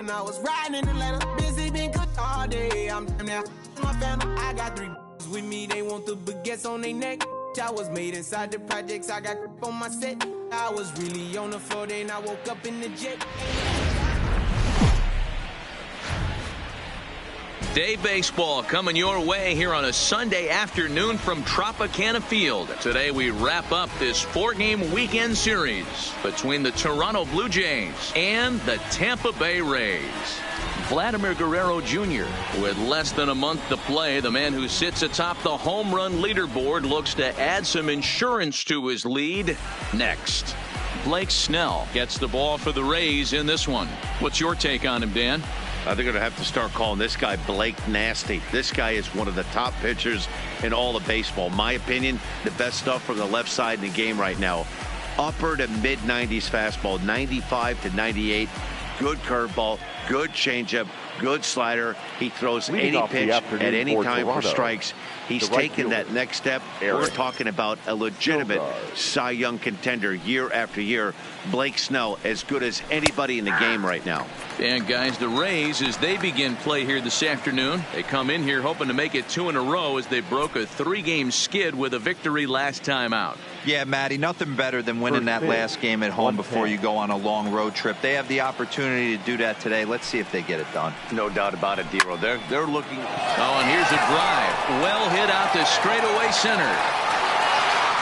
when I was riding in Atlanta. Busy been good all day. I'm now my family. I got 3 with me. They want the baguettes on their neck. I was made inside the projects. I got on my set. I was really on the floor. Then I woke up in the jet. Day baseball coming your way here on a Sunday afternoon from Tropicana Field. Today we wrap up this 4-game weekend series between the Toronto Blue Jays and the Tampa Bay Rays. Vladimir Guerrero Jr. with less than a month to play, the man who sits atop the home run leaderboard looks to add some insurance to his lead next. Blake Snell gets the ball for the Rays in this one. What's your take on him, Dan? They're going to have to start calling this guy Blake Nasty. This guy is one of the top pitchers in all of baseball. My opinion, the best stuff from the left side in the game right now. Upper to mid-90s fastball, 95 to 98. Good curveball, good changeup, good slider. He throws any pitch at any time for strikes. He's taken that next step. We're talking about a legitimate Cy Young contender year after year. Blake Snell, as good as anybody in the game right now. And guys, the Rays, as they begin play here this afternoon, they come in here hoping to make it 2 in a row as they broke a 3-game skid with a victory last time out. Yeah, Matty, nothing better than winning that last game at home before you go on a long road trip. They have the opportunity to do that today. Let's see if they get it done. No doubt about it, Dero. They're looking. Oh, and here's a drive. Well hit out to straightaway center.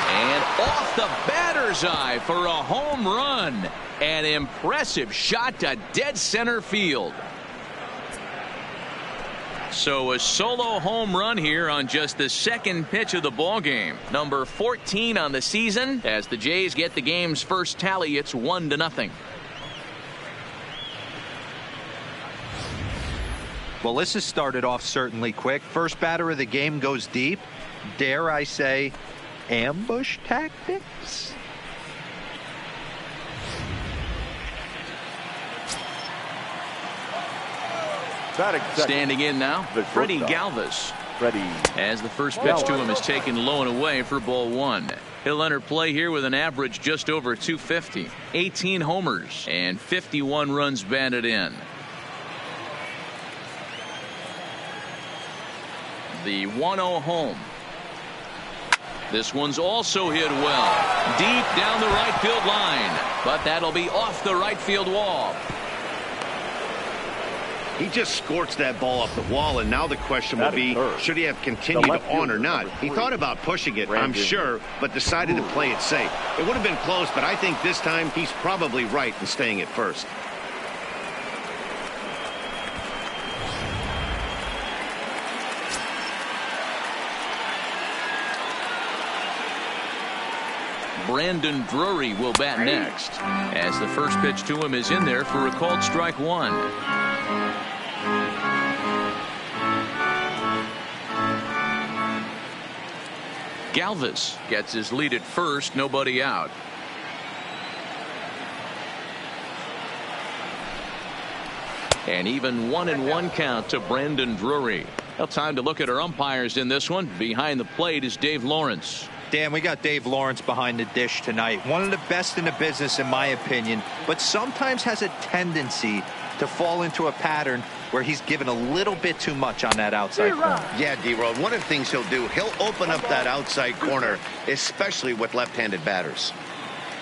And off the batter's eye for a home run. An impressive shot to dead center field. So a solo home run here on just the second pitch of the ball game. Number 14 on the season. As the Jays get the game's first tally, it's 1-0. Well, this has started off certainly quick. First batter of the game goes deep. Dare I say, ambush tactics? Standing in now, Freddie Galvis. As the first pitch to him is taken low and away for ball 1. He'll enter play here with an average just over 250. 18 homers and 51 runs batted in. The 1-0 home. This one's also hit well. Deep down the right field line. But that'll be off the right field wall. He just scorched that ball off the wall, and now the question will be, should he have continued on or not? He thought about pushing it, I'm sure, but decided to play it safe. It would have been close, but I think this time he's probably right in staying at first. Brandon Drury will bat next, as the first pitch to him is in there for a called strike 1. Galvis gets his lead at first, nobody out. And even 1-1 count to Brandon Drury. Well, time to look at our umpires in this one. Behind the plate is Dave Lawrence. Dan, we got Dave Lawrence behind the dish tonight. One of the best in the business, in my opinion, but sometimes has a tendency to fall into a pattern where he's given a little bit too much on that outside corner. Yeah, D-Rod, one of the things he'll do, he'll open up that outside corner, especially with left-handed batters.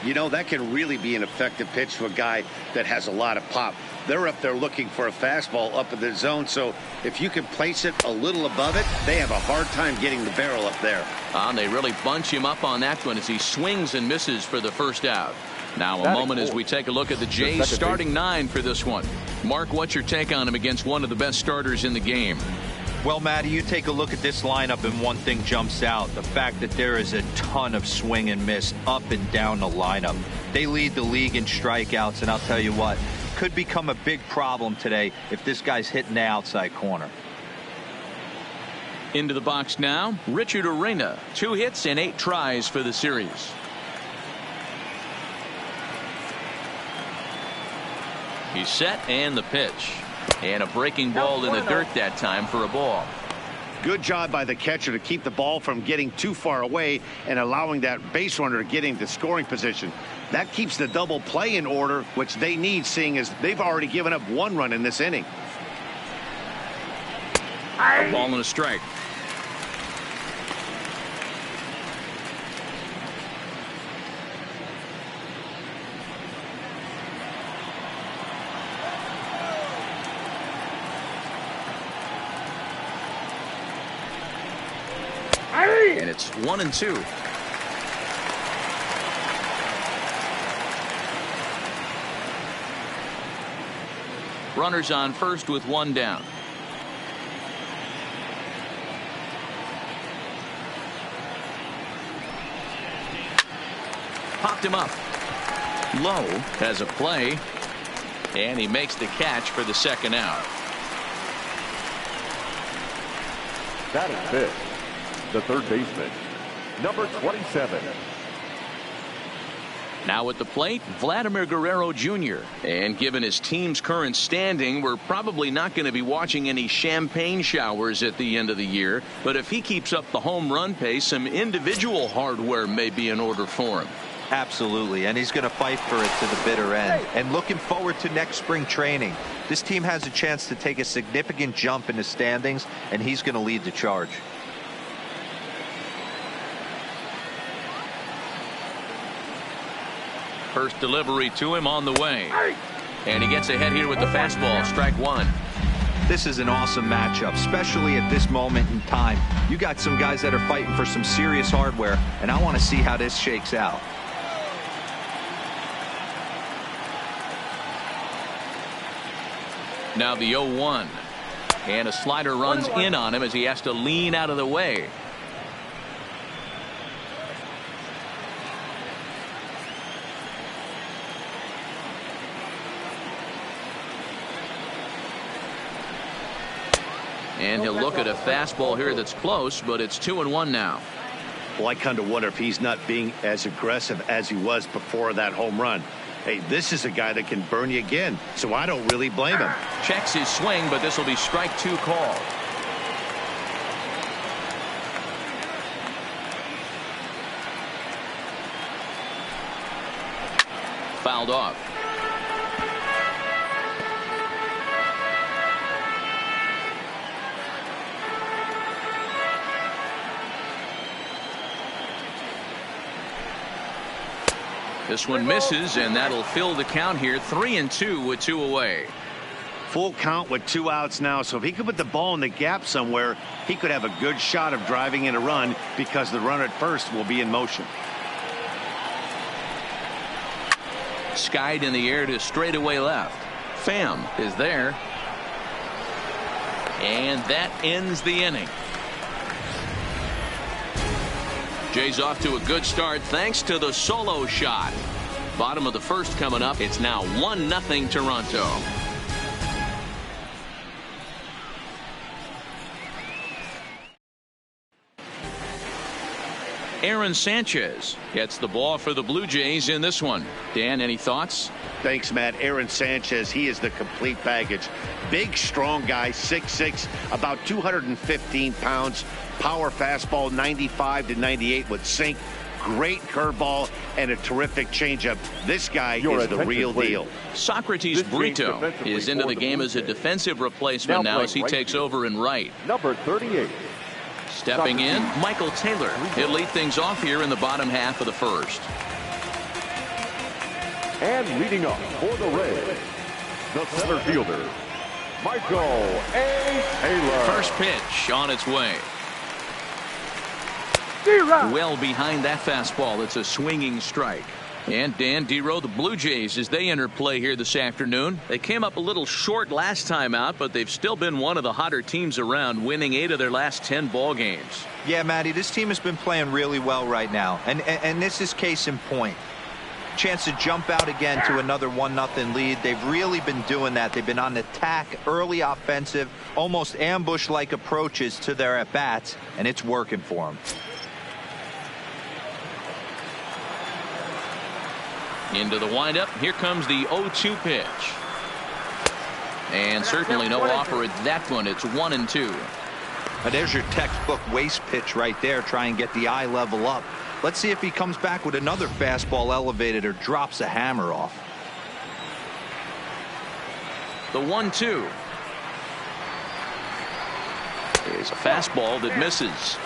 You know, that can really be an effective pitch to a guy that has a lot of pop. They're up there looking for a fastball up in the zone, so if you can place it a little above it, they have a hard time getting the barrel up there. They really bunch him up on that one as he swings and misses for the first out. Now a moment as we take a look at the Jays starting 9 for this one. Mark, what's your take on him against one of the best starters in the game? Well, Matty, you take a look at this lineup and one thing jumps out. The fact that there is a ton of swing and miss up and down the lineup. They lead the league in strikeouts, and I'll tell you what, could become a big problem today if this guy's hitting the outside corner. Into the box now, Richard Arena. 2 hits and 8 tries for the series. He's set, and the pitch. And a breaking ball in the dirt that time for a ball. Good job by the catcher to keep the ball from getting too far away and allowing that base runner to get into scoring position. That keeps the double play in order, which they need, seeing as they've already given up 1 run in this inning. A ball and a strike. And it's 1-2. Runners on first with 1 down. Popped him up. Lowe has a play, and he makes the catch for the 2nd out. That is Fish, the 3rd baseman, number 27. Now at the plate, Vladimir Guerrero Jr. And given his team's current standing, we're probably not going to be watching any champagne showers at the end of the year. But if he keeps up the home run pace, some individual hardware may be in order for him. Absolutely, and he's going to fight for it to the bitter end. And looking forward to next spring training. This team has a chance to take a significant jump in the standings, and he's going to lead the charge. First delivery to him on the way. And he gets ahead here with the fastball. Strike 1. This is an awesome matchup, especially at this moment in time. You got some guys that are fighting for some serious hardware, and I want to see how this shakes out. Now the 0-1. And a slider runs in on him as he has to lean out of the way. And he'll look at a fastball here that's close, but it's 2-1 now. Well, I kind of wonder if he's not being as aggressive as he was before that home run. Hey, this is a guy that can burn you again, so I don't really blame him. Checks his swing, but this will be strike 2 called. Fouled off. This one misses, and that'll fill the count here. 3-2 with 2 away. Full count with 2 outs now, so if he could put the ball in the gap somewhere, he could have a good shot of driving in a run because the runner at first will be in motion. Skied in the air to straightaway left. Pham is there. And that ends the inning. Jays off to a good start thanks to the solo shot. Bottom of the 1st coming up. It's now 1-0 Toronto. Aaron Sanchez gets the ball for the Blue Jays in this one. Dan, any thoughts? Thanks, Matt. Aaron Sanchez, he is the complete package. Big, strong guy, 6'6", about 215 pounds. Power fastball, 95 to 98 with sink. Great curveball and a terrific changeup. This guy is the real deal. Socrates Brito is into the game as a defensive replacement now as he takes over in right. Number 38. Stepping in, Michael Taylor. He'll lead things off here in the bottom half of the 1st. And leading up for the Rays, the center fielder, Michael A. Taylor. First pitch on its way. Well behind that fastball. It's a swinging strike. And Dan Dero, the Blue Jays, as they enter play here this afternoon. They came up a little short last time out, but they've still been one of the hotter teams around, winning 8 of their last 10 ball games. Yeah, Matty, this team has been playing really well right now. And this is case in point. Chance to jump out again to another 1-0 lead. They've really been doing that. They've been on attack, early offensive, almost ambush-like approaches to their at-bats, and it's working for them. Into the windup. Here comes the 0-2 pitch. And certainly no offer at that one. It's 1-2. There's your textbook waste pitch right there. Try and get the eye level up. Let's see if he comes back with another fastball elevated or drops a hammer off. The 1-2 is a fastball that misses.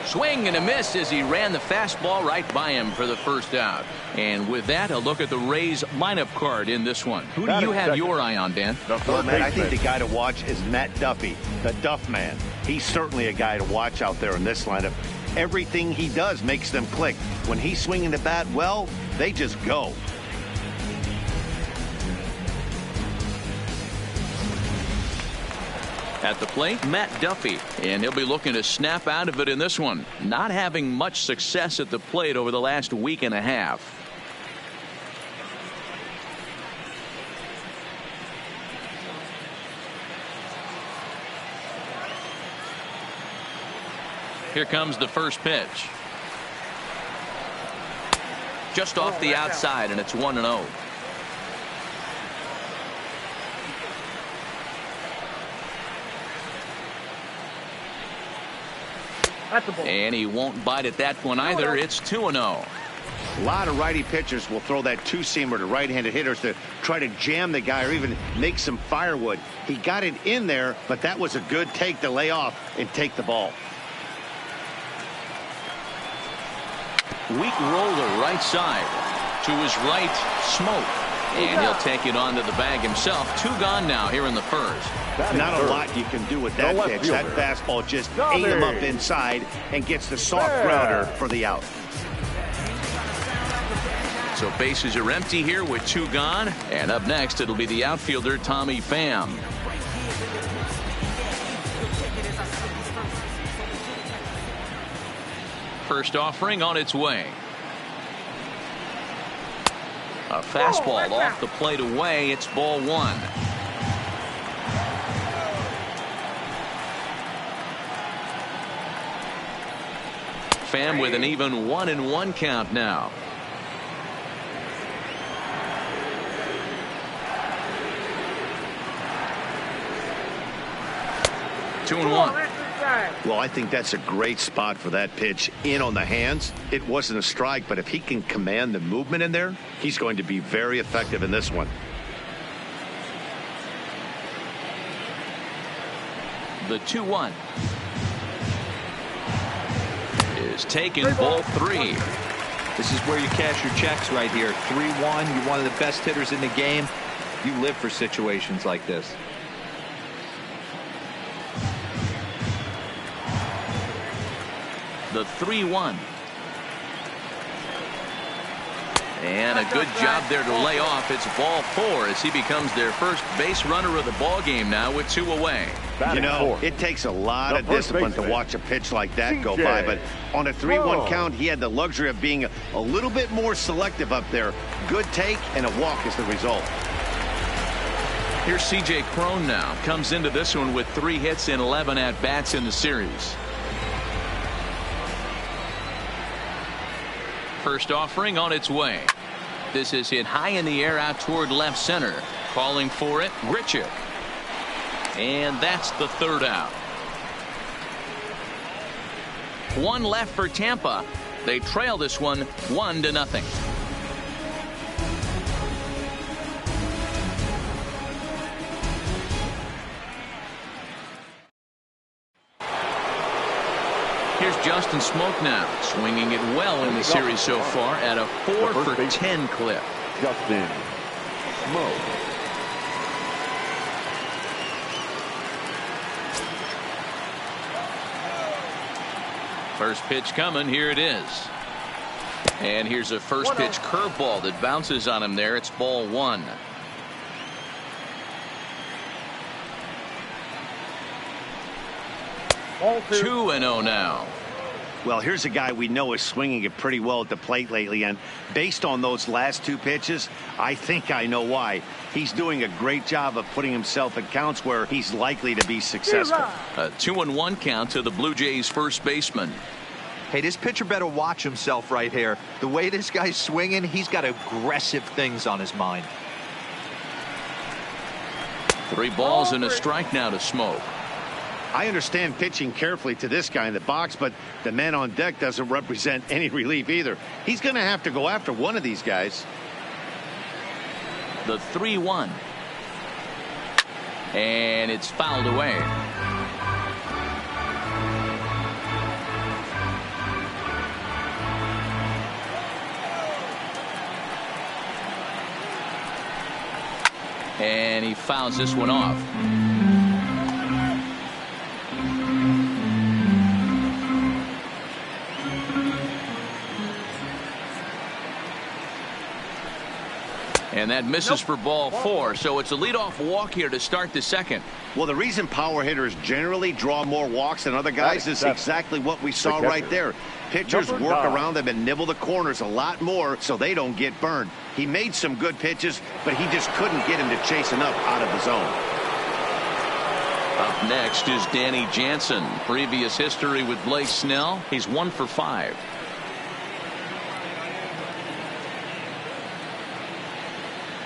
Swing and a miss as he ran the fastball right by him for the first out. And with that, a look at the Rays lineup card in this one. Who do you have your eye on, Dan? Well, man, I think the guy to watch is Matt Duffy, the Duff Man. He's certainly a guy to watch out there in this lineup. Everything he does makes them click. When he's swinging the bat well, they just go. At the plate, Matt Duffy, and he'll be looking to snap out of it in this one. Not having much success at the plate over the last week and a half. Here comes the first pitch. Just off the outside, and it's 1-0. And he won't bite at that one either. It's 2-0. A lot of righty pitchers will throw that two-seamer to right-handed hitters to try to jam the guy or even make some firewood. He got it in there, but that was a good take to lay off and take the ball. Weak roller right side. To his right, Smoke. And he'll take it onto the bag himself. 2 gone now here in the first. Not a lot you can do with that pitch. That fastball just ate him up inside and gets the soft grounder for the out. So bases are empty here with 2 gone. And up next, it'll be the outfielder, Tommy Pham. First offering on its way. A fastball off the plate away. It's ball 1. Pham with an even 1-1 count now. Two and one. Well, I think that's a great spot for that pitch in on the hands. It wasn't a strike, but if he can command the movement in there, he's going to be very effective in this one. The 2-1 is taken, ball 3. This is where you cash your checks right here. 3-1. You're one of the best hitters in the game. You live for situations like this. The 3-1. And a good job there to lay off. It's ball 4 as he becomes their first base runner of the ball game now with 2 away. You know, it takes a lot of discipline to watch a pitch like that go by, but on a 3-1 count, he had the luxury of being a little bit more selective up there. Good take and a walk is the result. Here's C.J. Cron now. Comes into this one with 3 hits and 11 at-bats in the series. First offering on its way. This is hit high in the air out toward left center. Calling for it, Grichuk. And that's the 3rd out. 1 left for Tampa. They trail this one 1-0. Here's Justin Smoke now, swinging it well in the series so far at a 4 for 10 clip. Justin Smoke. First pitch coming. Here it is. And here's a first pitch curveball that bounces on him there. It's ball 1. Ball 2. 2-0 now. Well, here's a guy we know is swinging it pretty well at the plate lately, and based on those last 2 pitches, I think I know why. He's doing a great job of putting himself in counts where he's likely to be successful. A 2-1 count to the Blue Jays first baseman. Hey, this pitcher better watch himself right here. The way this guy's swinging, he's got aggressive things on his mind. 3 balls and a strike now to Smoke. I understand pitching carefully to this guy in the box, but the man on deck doesn't represent any relief either. He's going to have to go after one of these guys. The 3-1. And it's fouled away. And he fouls this one off. And that misses for ball 4. So it's a leadoff walk here to start the second. Well, the reason power hitters generally draw more walks than other guys is exactly what we saw right there. Pitchers work around them and nibble the corners a lot more so they don't get burned. He made some good pitches, but he just couldn't get him to chase enough out of the zone. Up next is Danny Jansen. Previous history with Blake Snell. He's 1 for 5.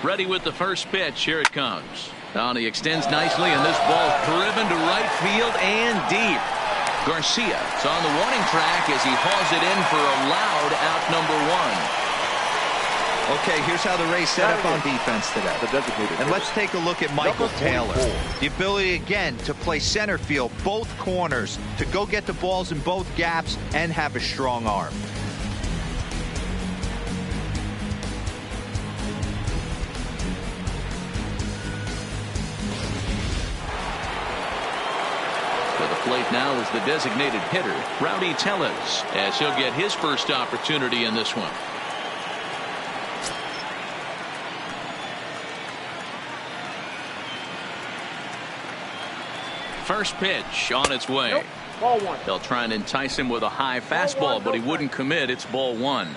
Ready with the first pitch. Here it comes. Now he extends nicely, and this ball driven to right field and deep. Garcia is on the warning track as he hauls it in for a loud out number 1. Okay, here's how the Rays set up on defense today. And let's take a look at Michael Taylor. The ability again to play center field, both corners, to go get the balls in both gaps and have a strong arm. Plate now is the designated hitter, Rowdy Tellez, as he'll get his first opportunity in this one. First pitch on its way. Ball 1. They'll try and entice him with a high fastball, but he wouldn't commit. It's ball 1.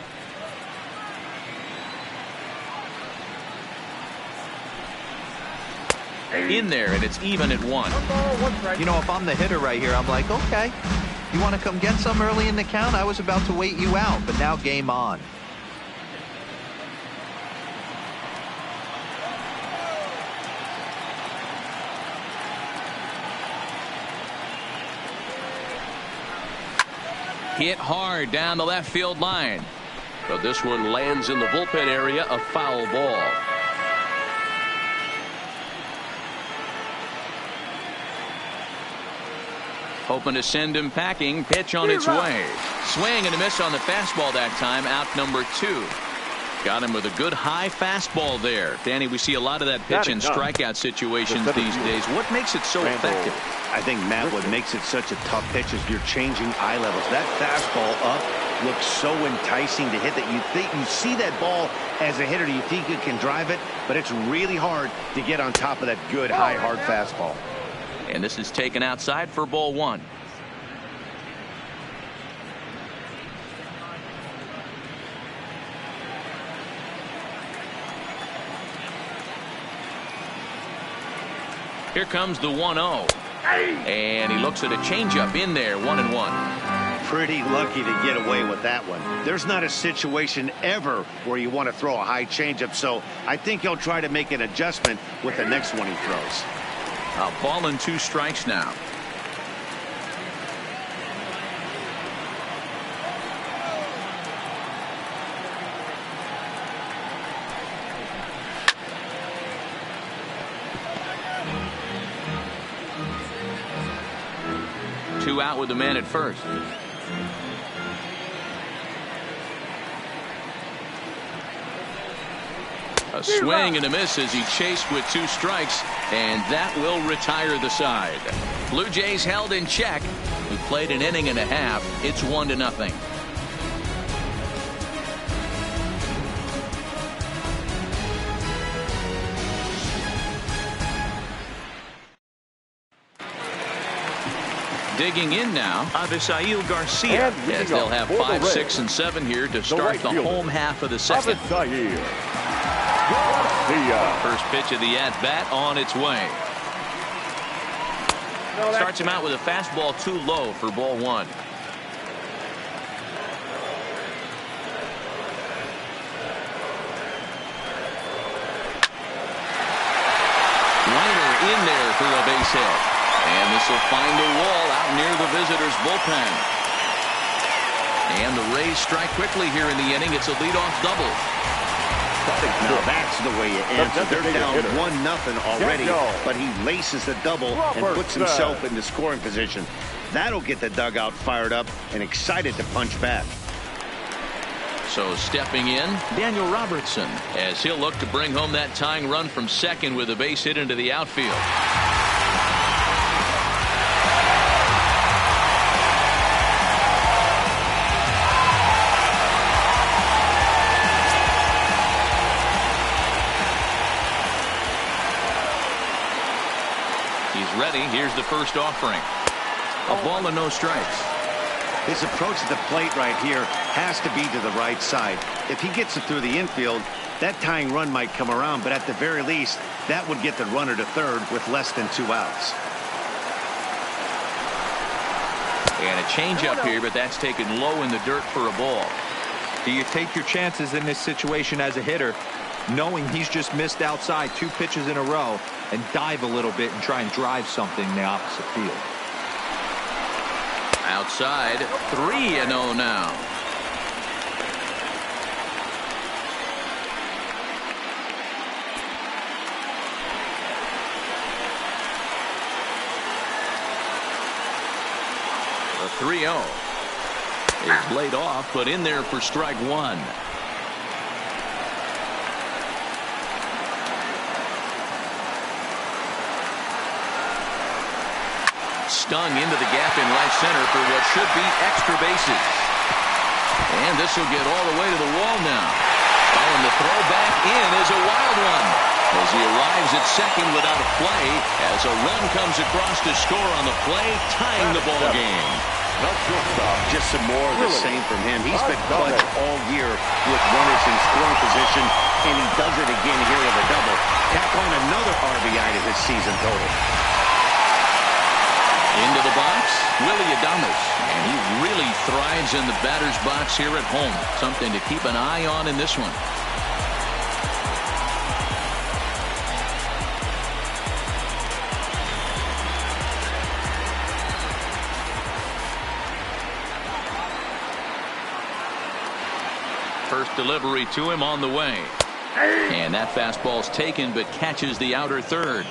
In there, and it's even at 1. You know, if I'm the hitter right here, I'm like, okay, you want to come get some early in the count? I was about to wait you out, but now game on. Hit hard down the left field line, but this one lands in the bullpen area, a foul ball. Hoping to send him packing. Pitch on its way. Swing and a miss on the fastball that time. Out number 2. Got him with a good high fastball there. Danny, we see a lot of that pitch in strikeout situations these days. What makes it so effective? I think, Matt, what makes it such a tough pitch is you're changing eye levels. That fastball up looks so enticing to hit that you think you see that ball as a hitter. You think you can drive it, but it's really hard to get on top of that good high hard fastball. And this is taken outside for ball 1. Here comes the 1-0. And he looks at a changeup in there, 1-1. Pretty lucky to get away with that one. There's not a situation ever where you want to throw a high changeup, so I think he'll try to make an adjustment with the next one he throws. A ball and 2 strikes now. Two out with the man at first. A swing and a miss as he chased with 2 strikes, and that will retire the side. Blue Jays held in check. We played an inning and a half. It's 1-0. Digging in now, Avisail Garcia, as they'll have 5, 6, and 7 here to start the home half of the second. First pitch of the at-bat on its way. Starts him out with a fastball too low for ball 1. Liner in for a base hit. And this will find a wall out near the visitors' bullpen. And the Rays strike quickly here in the inning. It's a leadoff double. Now that's the way you answer. They're down 1-0 already, but he laces the double and puts himself into scoring position. That'll get the dugout fired up and excited to punch back. So stepping in, Daniel Robertson, as he'll look to bring home that tying run from second with a base hit into the outfield. He's ready. Here's the first offering. A ball and no strikes. His approach to the plate right here has to be to the right side. If he gets it through the infield, that tying run might come around, but at the very least, that would get the runner to third with less than 2 outs. And a changeup here, but that's taken low in the dirt for a ball. Do you take your chances in this situation as a hitter, knowing he's just missed outside 2 pitches in a row, and dive a little bit and try and drive something in the opposite field? Outside, 3-0 now. The 3-0 is laid off, but in there for strike 1. Stung into the gap in right center for what should be extra bases. And this will get all the way to the wall now. Oh, and the throw back in is a wild one as he arrives at second without a play as a run comes across to score on the play, tying the ball game. Just some more of the same from him. He's been clutch all year with runners in scoring position, and he does it again here with a double. Tack on another RBI to his season total. Into the box, Willy Adames, and he really thrives in the batter's box here at home. Something to keep an eye on in this one. First delivery to him on the way. And that fastball's taken but catches the outer third.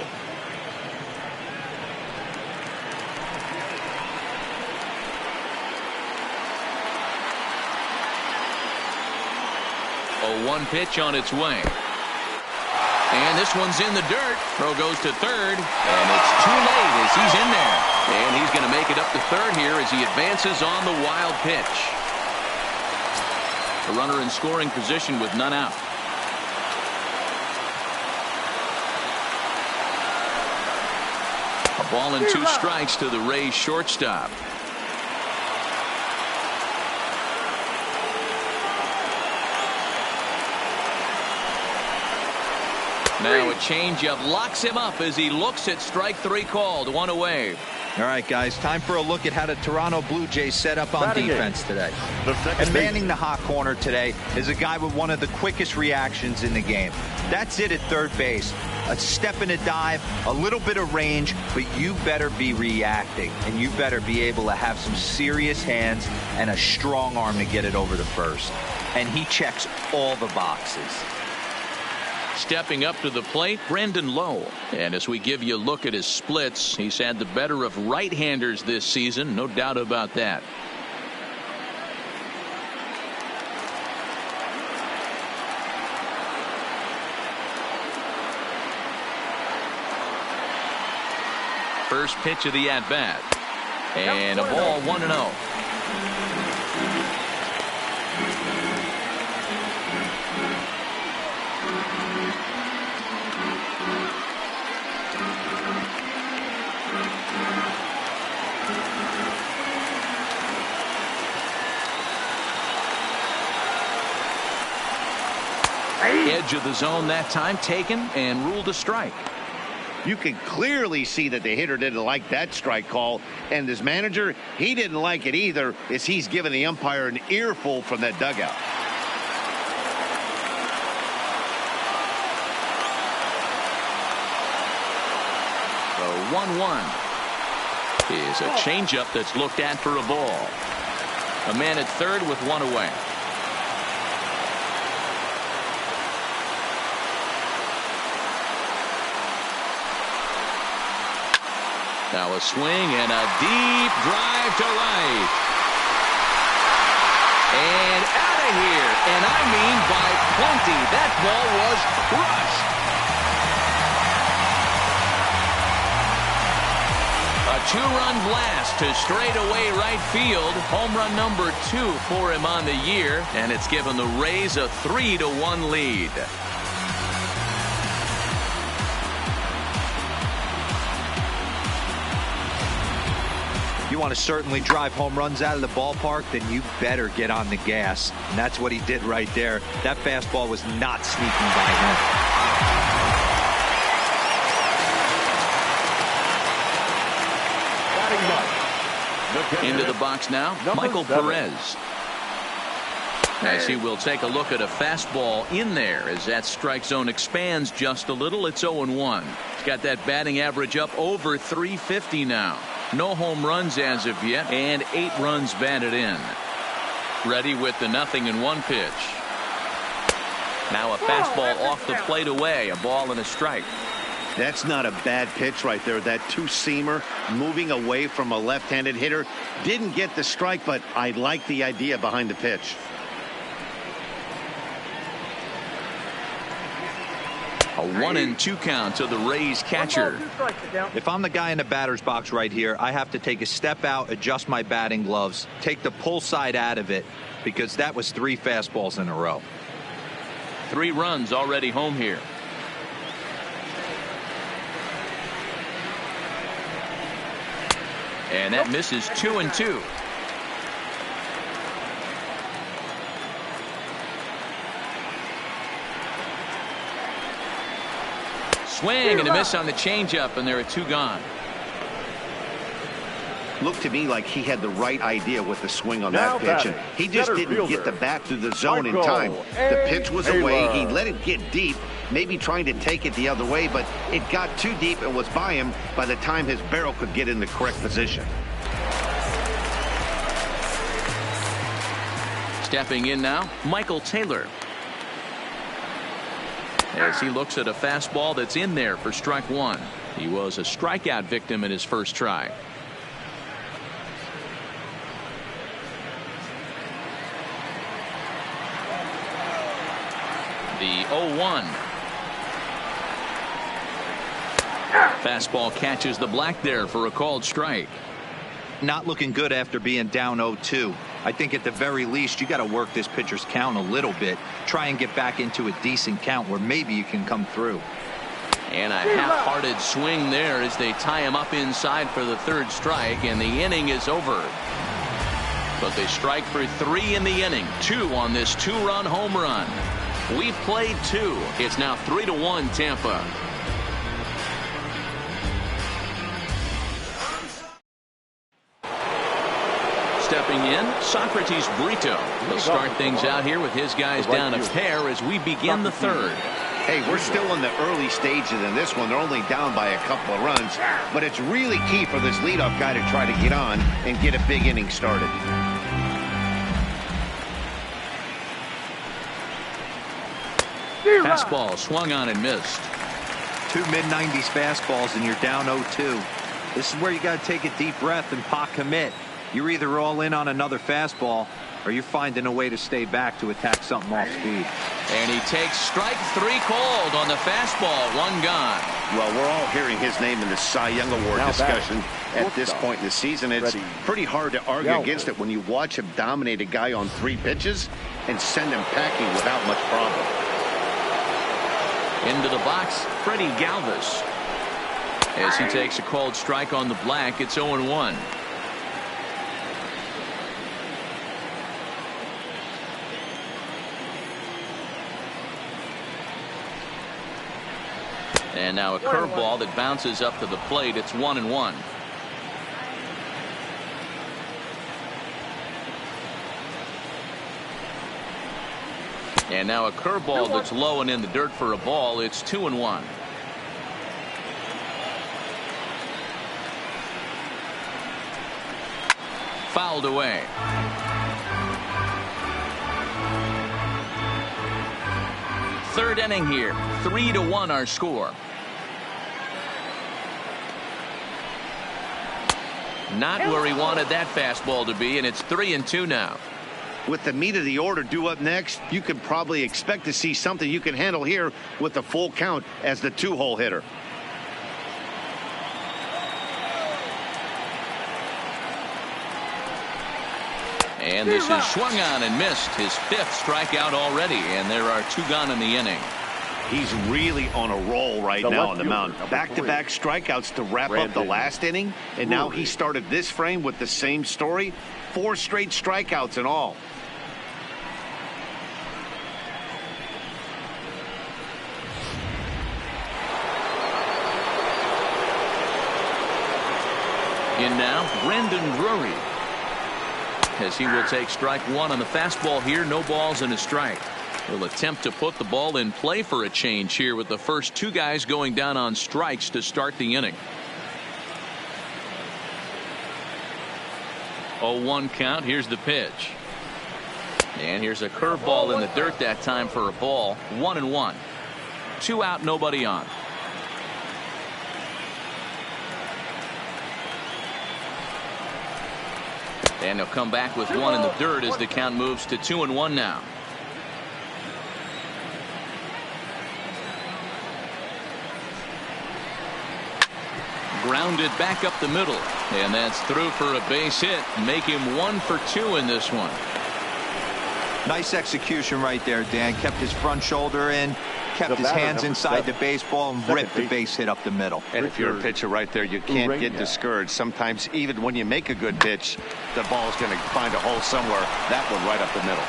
One pitch on its way. And this one's in the dirt. Throw goes to third. And it's too late as he's in there. And he's going to make it up to third here as he advances on the wild pitch. The runner in scoring position with none out. A ball and 2 strikes to the Rays shortstop. Now a changeup locks him up as he looks at strike 3 called. 1 away. All right, guys, time for a look at how the Toronto Blue Jays set up on defense today. And manning the hot corner today is a guy with one of the quickest reactions in the game. That's it at third base. A step and a dive, a little bit of range, but you better be reacting, and you better be able to have some serious hands and a strong arm to get it over to first. And he checks all the boxes. Stepping up to the plate, Brandon Lowe. And as we give you a look at his splits, he's had the better of right-handers this season, no doubt about that. First pitch of the at-bat. And a ball, 1-0. Edge of the zone that time taken and ruled a strike. You can clearly see that the hitter didn't like that strike call, and his manager, he didn't like it either, as he's giving the umpire an earful from that dugout. 1-1. Is a changeup that's looked at for a ball. A man at third with one away. Now a swing and a deep drive to right. And out of here. And I mean by plenty. That ball was crushed. A two-run blast to straightaway right field. Home run number 2 for him on the year. And it's given the Rays a 3-1 lead. You want to certainly drive home runs out of the ballpark, then you better get on the gas. And that's what he did right there. That fastball was not sneaking by him. Into the box now, Michael Perez. As he will take a look at a fastball in there as that strike zone expands just a little. It's 0-1. He's got that batting average up over 350 now. No home runs as of yet, and 8 runs batted in. Ready with the 0-1 pitch. Now a fastball off the plate away, a ball and a strike. That's not a bad pitch right there. That two-seamer moving away from a left-handed hitter. Didn't get the strike, but I like the idea behind the pitch. A 1-2 count to the Rays catcher. If I'm the guy in the batter's box right here, I have to take a step out, adjust my batting gloves, take the pull side out of it, because that was 3 fastballs in a row. 3 runs already home here. And that misses 2-2. Swing and a miss on the changeup, and there are 2 gone. Looked to me like he had the right idea with the swing on that pitch, and he just didn't get the bat through the zone in time. The pitch was away. He let it get deep, maybe trying to take it the other way, but it got too deep and was by him by the time his barrel could get in the correct position. Stepping in now, Michael Taylor. As he looks at a fastball that's in there for strike 1. He was a strikeout victim in his first try. The 0-1. Fastball catches the black there for a called strike. Not looking good after being down 0-2. I think at the very least you got to work this pitcher's count a little bit. Try and get back into a decent count where maybe you can come through. And a half-hearted swing there as they tie him up inside for the 3rd strike, and the inning is over. But they strike for 3 in the inning. 2 on this 2-run home run. We played 2. It's now 3-1 Tampa. Stepping in, Socrates Brito. He'll start things out here with his guys down a pair as we begin the 3rd. Hey, we're still in the early stages in this one. They're only down by a couple of runs, but it's really key for this leadoff guy to try to get on and get a big inning started. Fastball swung on and missed. 2 mid-90s fastballs and you're down 0-2. This is where you got to take a deep breath and pot commit. You're either all in on another fastball or you're finding a way to stay back to attack something off speed. And he takes strike 3 called on the fastball. 1 gone. Well, we're all hearing his name in the Cy Young Award discussion at this point in the season. It's pretty hard to argue against it when you watch him dominate a guy on 3 pitches and send him packing without much problem. Into the box, Freddie Galvis. As he takes a called strike on the black, it's 0-1. And now a curveball that bounces up to the plate. It's 1-1. And now a curveball that's low and in the dirt for a ball. It's 2-1. fouled away. Third inning here. 3-1 our score. Not where he wanted that fastball to be, and it's 3-2 now. With the meat of the order due up next, you can probably expect to see something you can handle here with the full count as the 2-hole hitter. And this is swung on and missed. His 5th strikeout already, and there are 2 gone in the inning. He's really on a roll right now on the mound. Back-to-back strikeouts to wrap up the last inning, and now he started this frame with the same story. 4 straight strikeouts in all. In now, Brandon Drury, as he will take strike 1 on the fastball here. No balls and a strike. He'll attempt to put the ball in play for a change here with the first 2 guys going down on strikes to start the inning. 0-1 count. Here's the pitch. And here's a curveball in the dirt that time for a ball. 1-1. 2 out, nobody on. And he'll come back with 1 in the dirt as the count moves to 2-1 now. Grounded back up the middle, and that's through for a base hit. Make him 1 for 2 in this one. Nice execution right there, Dan. Kept his front shoulder in, kept his hands inside the baseball, and ripped the base hit up the middle. And if you're a pitcher right there, you can't get discouraged. Sometimes even when you make a good pitch, the ball is going to find a hole somewhere. That one right up the middle.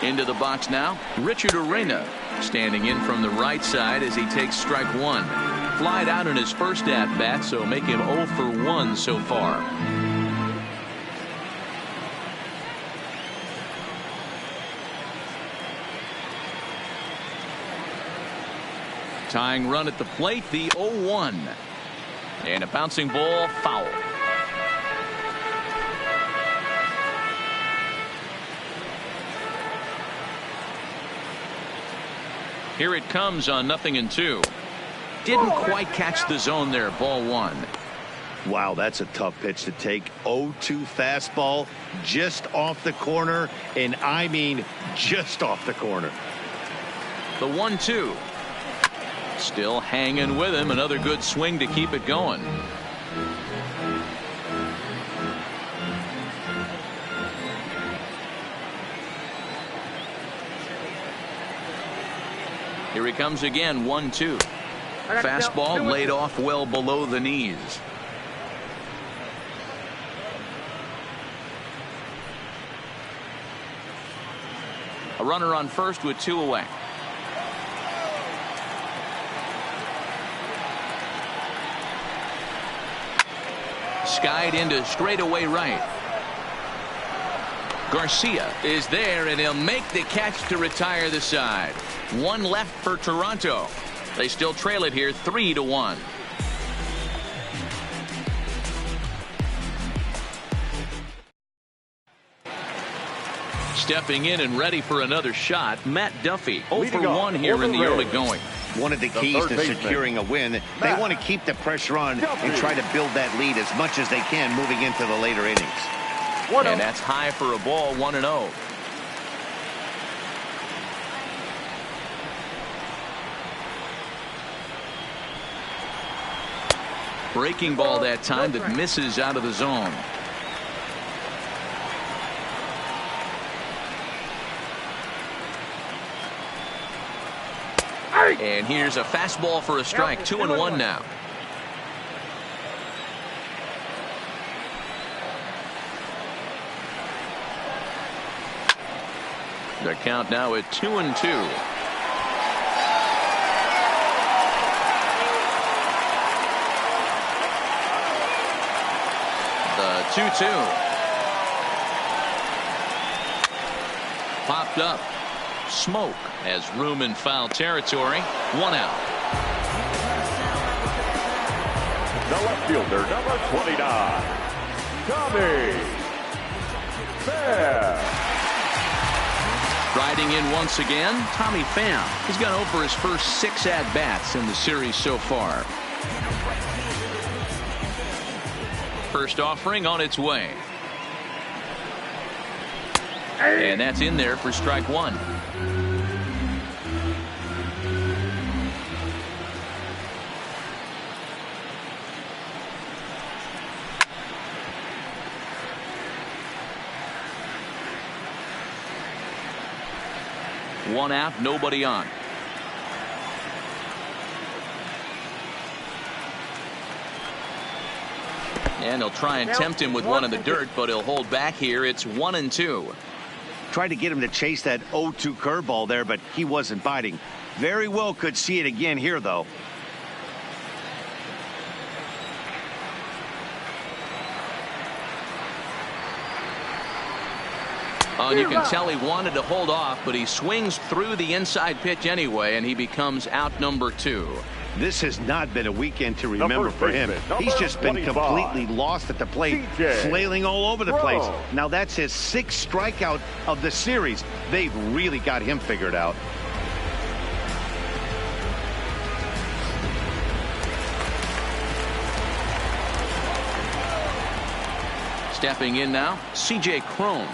Into the box now, Richard Arena standing in from the right side as he takes strike 1. Flied out in his first at-bat, so make him 0 for 1 so far. Tying run at the plate, the 0-1. And a bouncing ball, foul. Here it comes on 0-2. Didn't quite catch the zone there. Ball 1. Wow, that's a tough pitch to take. 0-2 fastball just off the corner, and I mean just off the corner. The 1-2. Still hanging with him. Another good swing to keep it going. Here he comes again. 1-2. Fastball laid off well below the knees. A runner on first with 2 away. Skied into straightaway right. Garcia is there, and he'll make the catch to retire the side. 1 left for Toronto. They still trail it here 3-1. Stepping in and ready for another shot, Matt Duffy. 0 for 1 here in the early going. One of the keys to securing a win, they want to keep the pressure on and try to build that lead as much as they can moving into the later innings. And that's high for a ball. 1-0. Breaking ball that time that misses out of the zone. And here's a fastball for a strike. 2-1 now. The count now at 2-2. The 2-2. Popped up. Smoke has room in foul territory. 1 out. The left fielder, number 29, Tommy Pham. Riding in once again, Tommy Pham. He's gone over his first 6 at-bats in the series so far. First offering on its way. And that's in there for strike 1. One out, nobody on. And they'll try and tempt him with one in the dirt, but he'll hold back here. It's 1-2. Tried to get him to chase that 0-2 curveball there, but he wasn't biting. Very well could see it again here, though. Oh, and you can tell he wanted to hold off, but he swings through the inside pitch anyway, and he becomes out number 2. This has not been a weekend to remember for him. He's just been completely lost at the plate, flailing all over the place. Now that's his 6th strikeout of the series. They've really got him figured out. Stepping in now, C.J. Cron.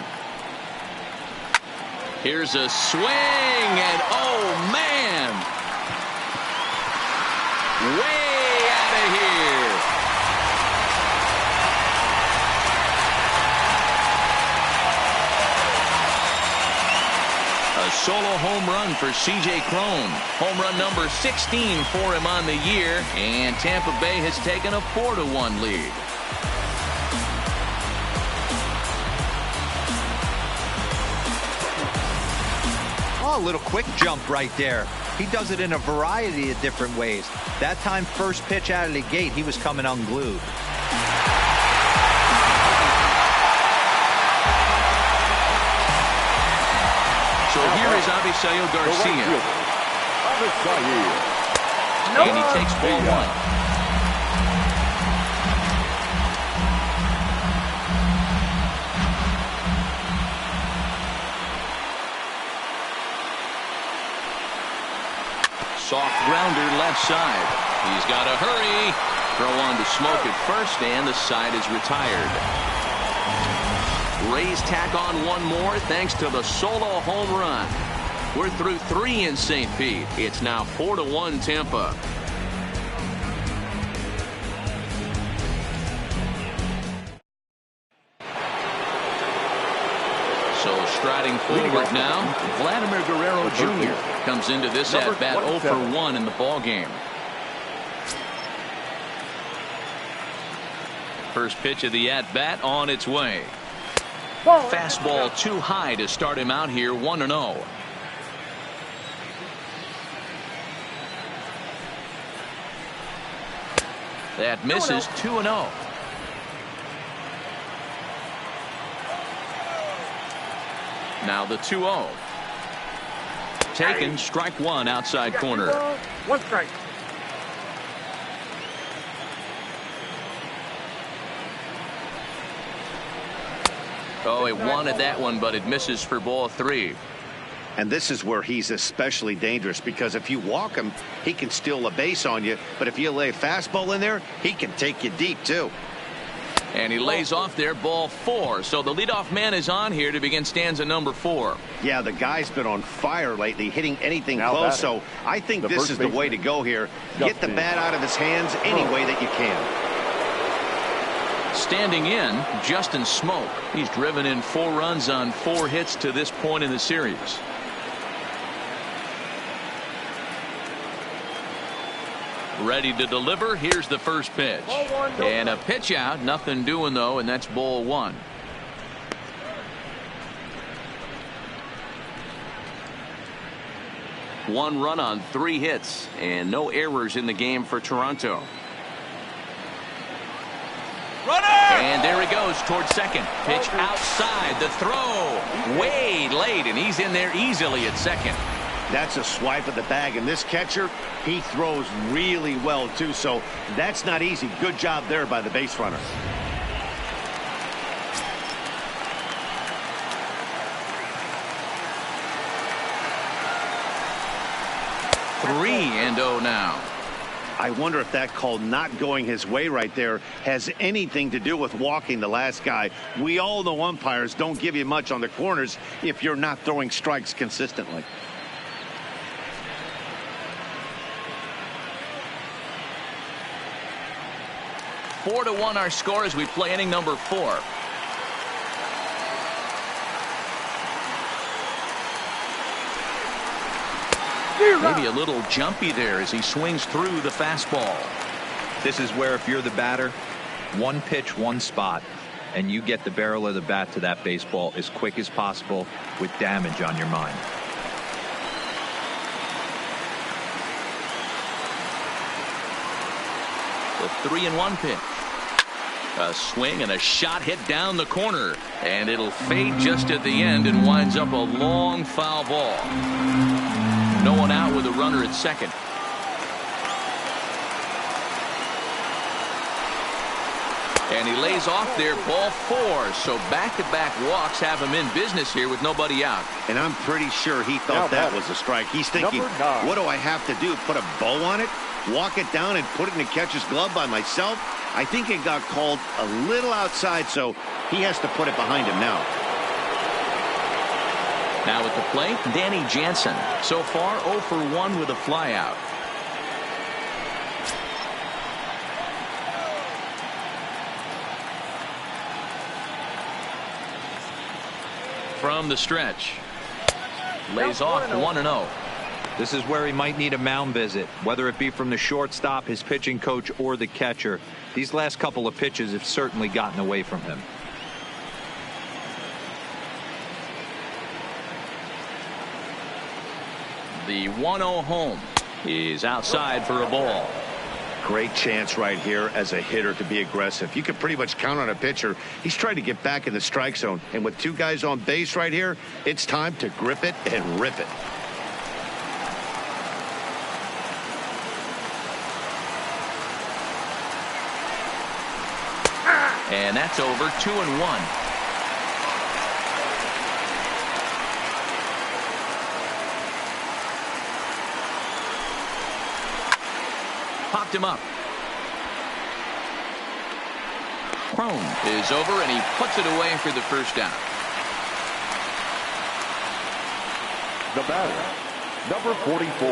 Here's a swing, and oh man, way out of here. A solo home run for C.J. Cron. Home run number 16 for him on the year, and Tampa Bay has taken a 4-1 lead. Oh, a little quick jump right there. He does it in a variety of different ways. That time, first pitch out of the gate, he was coming unglued. So here is Avisail Garcia. And he takes ball 1. Soft grounder left side. He's got to hurry. Throw on to Smoke at first, and the side is retired. Rays tack on one more thanks to the solo home run. We're through 3 in St. Pete. It's now 4-1 Tampa. So striding forward now, Vladimir Guerrero Jr. comes into this at-bat 0 for 1 in the ball game. First pitch of the at-bat on its way. Fastball too high to start him out here, 1-0. That misses, 2-0. Now the 2-0. Taken, strike 1 outside corner. 1 strike. Oh, he wanted that one, but it misses for ball 3. And this is where he's especially dangerous, because if you walk him, he can steal a base on you. But if you lay a fastball in there, he can take you deep, too. And he lays off there, ball 4. So the leadoff man is on here to begin stanza number 4. Yeah, the guy's been on fire lately, hitting anything close. So I think this is the way to go here. Get the bat out of his hands any way that you can. Standing in, Justin Smoke. He's driven in 4 runs on 4 hits to this point in the series. Ready to deliver. Here's the first pitch. And a pitch out. Nothing doing, though, and that's ball 1. One run on 3 hits, and no errors in the game for Toronto. Runner! And there he goes towards second. Pitch outside. The throw way late, and he's in there easily at second. That's a swipe of the bag, and this catcher, he throws really well, too, so that's not easy. Good job there by the base runner. Three and 0 now. I wonder if that call not going his way right there has anything to do with walking the last guy. We all know umpires don't give you much on the corners if you're not throwing strikes consistently. Four to 1 our score as we play inning number 4. Maybe a little jumpy there as he swings through the fastball. This is where if you're the batter, one pitch, one spot, and you get the barrel of the bat to that baseball as quick as possible with damage on your mind. The 3-1 pitch. A swing and a shot hit down the corner, and it'll fade just at the end and winds up a long foul ball. No one out with a runner at second. And he lays off there, ball 4. So back-to-back walks have him in business here with nobody out. And I'm pretty sure he thought that was a strike. He's thinking, what do I have to do? Put a bow on it? Walk it down and put it in the catcher's glove by myself? I think it got called a little outside, so he has to put it behind him now. Now at the plate, Danny Jansen. So far 0 for 1 with a flyout. From the stretch. Lays off 1-0. This is where he might need a mound visit, whether it be from the shortstop, his pitching coach, or the catcher. These last couple of pitches have certainly gotten away from him. The 1-0 home is outside for a ball. Great chance right here as a hitter to be aggressive. You can pretty much count on a pitcher. He's trying to get back in the strike zone. And with 2 guys on base right here, it's time to grip it and rip it. And that's over. 2-1. Popped him up. Cron is over, and he puts it away for the first down. The batter, number 44.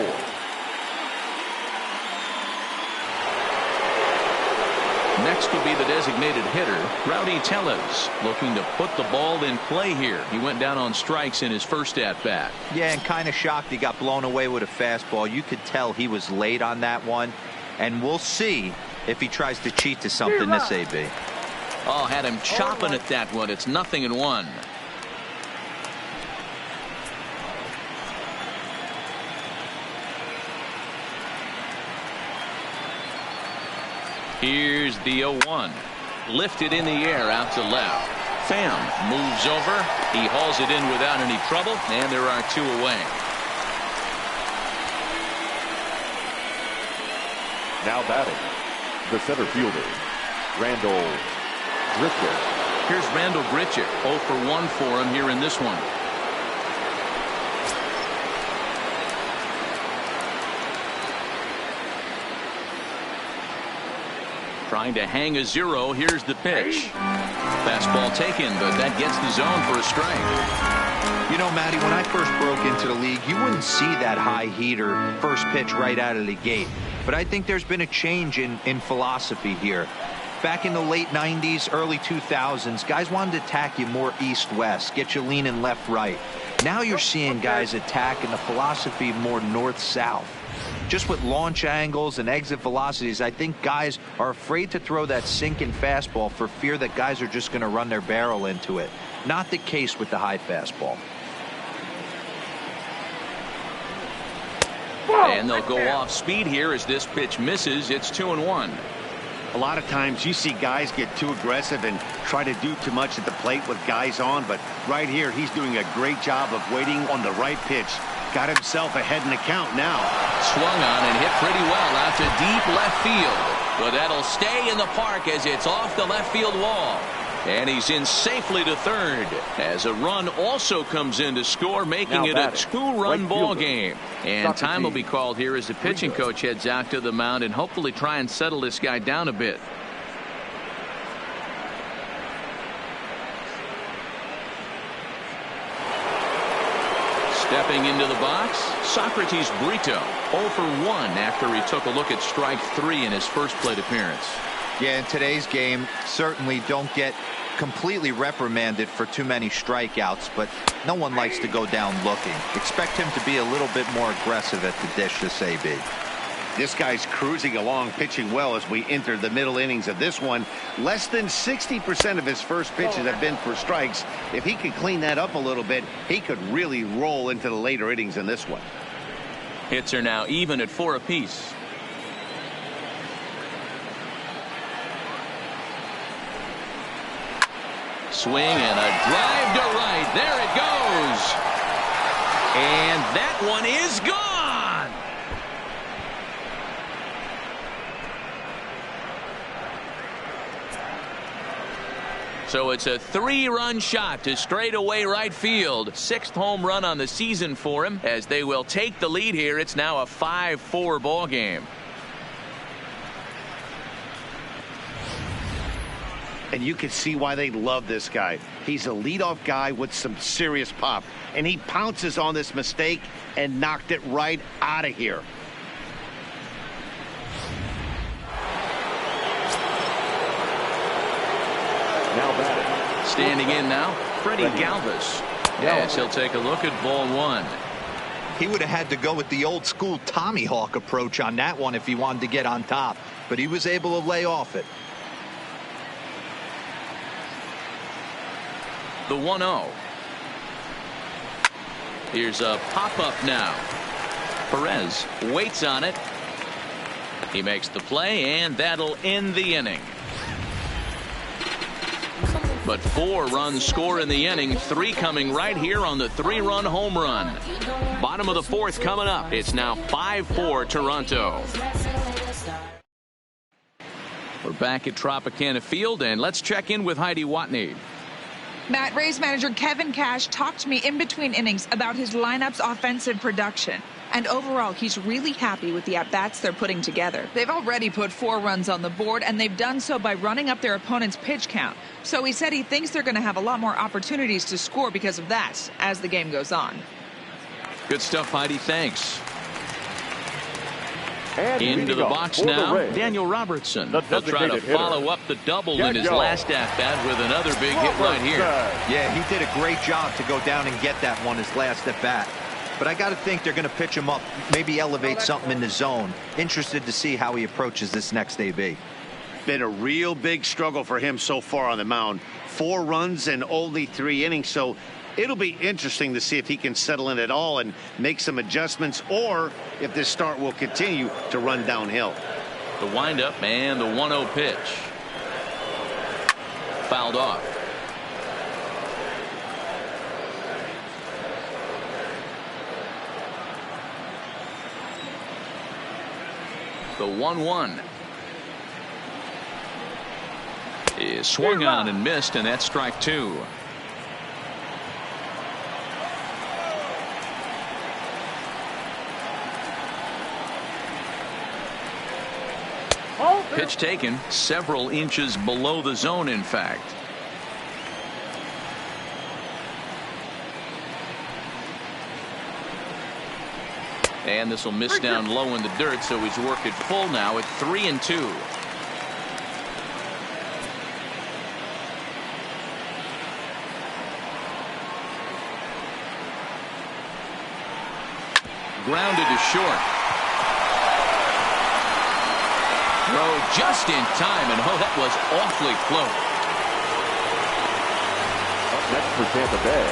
Next will be the designated hitter, Rowdy Tellez, looking to put the ball in play here. He went down on strikes in his first at-bat. Yeah, and kind of shocked he got blown away with a fastball. You could tell he was late on that one. And we'll see if he tries to cheat to something this AB. Oh, had him chopping at that one. It's 0-1. Here's the 0-1. Lifted in the air out to left. Pham moves over. He hauls it in without any trouble, and there are 2 away. Now batting, the center fielder, Randal Grichuk. Here's Randal Grichuk. 0 for 1 for him here in this one. Trying to hang a 0. Here's the pitch. Fastball taken, but that gets the zone for a strike. You know, Matty, when I first broke into the league, you wouldn't see that high heater first pitch right out of the gate. But I think there's been a change in philosophy here. Back in the late 90s, early 2000s, guys wanted to attack you more east-west, get you leaning left-right. Now you're seeing guys attack in the philosophy more north-south. Just with launch angles and exit velocities, I think guys are afraid to throw that sinking fastball for fear that guys are just going to run their barrel into it. Not the case with the high fastball. And they'll go off speed here as this pitch misses. It's 2-1. A lot of times you see guys get too aggressive and try to do too much at the plate with guys on, but right here he's doing a great job of waiting on the right pitch. Got himself ahead in the count now. Swung on and hit pretty well out to deep left field. But that'll stay in the park as it's off the left field wall. And he's in safely to third as a run also comes in to score, making it a two-run ball game. And time will be called here as the pitching coach heads out to the mound and hopefully try and settle this guy down a bit. Stepping into the box, Socrates Brito, 0 for 1 after he took a look at strike 3 in his first plate appearance. Yeah, in today's game, certainly don't get completely reprimanded for too many strikeouts, but no one likes to go down looking. Expect him to be a little bit more aggressive at the dish this AB. This guy's cruising along, pitching well as we enter the middle innings of this one. Less than 60% of his first pitches have been for strikes. If he could clean that up a little bit, he could really roll into the later innings in this one. Hits are now even at 4 apiece. Swing and a drive to right. There it goes. And that one is gone. So it's a 3-run shot to straightaway right field. 6th home run on the season for him as they will take the lead here. It's now a 5-4 ball game. And you can see why they love this guy. He's a leadoff guy with some serious pop. And he pounces on this mistake and knocked it right out of here. Now batting. Standing in now, Freddie Galvis. Yes, he'll take a look at ball 1. He would have had to go with the old school Tommy Hawk approach on that one if he wanted to get on top, but he was able to lay off it. The 1-0. Here's a pop-up now. Perez waits on it. He makes the play, and that'll end the inning. But 4 runs score in the inning, 3 coming right here on the 3-run home run. Bottom of the 4th coming up. It's now 5-4 Toronto. We're back at Tropicana Field, and let's check in with Heidi Watney. Matt, Rays manager Kevin Cash talked to me in between innings about his lineup's offensive production. And overall, he's really happy with the at-bats they're putting together. They've already put 4 runs on the board, and they've done so by running up their opponent's pitch count. So he said he thinks they're going to have a lot more opportunities to score because of that as the game goes on. Good stuff, Heidi. Thanks. And into the box now, Daniel Robertson. He'll try to follow up the double in his last at-bat with another big hit right here. Yeah, he did a great job to go down and get that one his last at-bat. But I got to think they're going to pitch him up, maybe elevate something in the zone. Interested to see how he approaches this next AB. Been a real big struggle for him so far on the mound. 4 runs and only 3 innings, so it'll be interesting to see if he can settle in at all and make some adjustments, or if this start will continue to run downhill. The windup and the 1-0 pitch. Fouled off. The 1-1 is swung on and missed, and that's strike 2. Pitch taken several inches below the zone, in fact. And this will miss down low in the dirt, so he's worked it full now at 3-2. Grounded to short. Throw just in time, and oh, that was awfully close. Up next for Tampa Bay,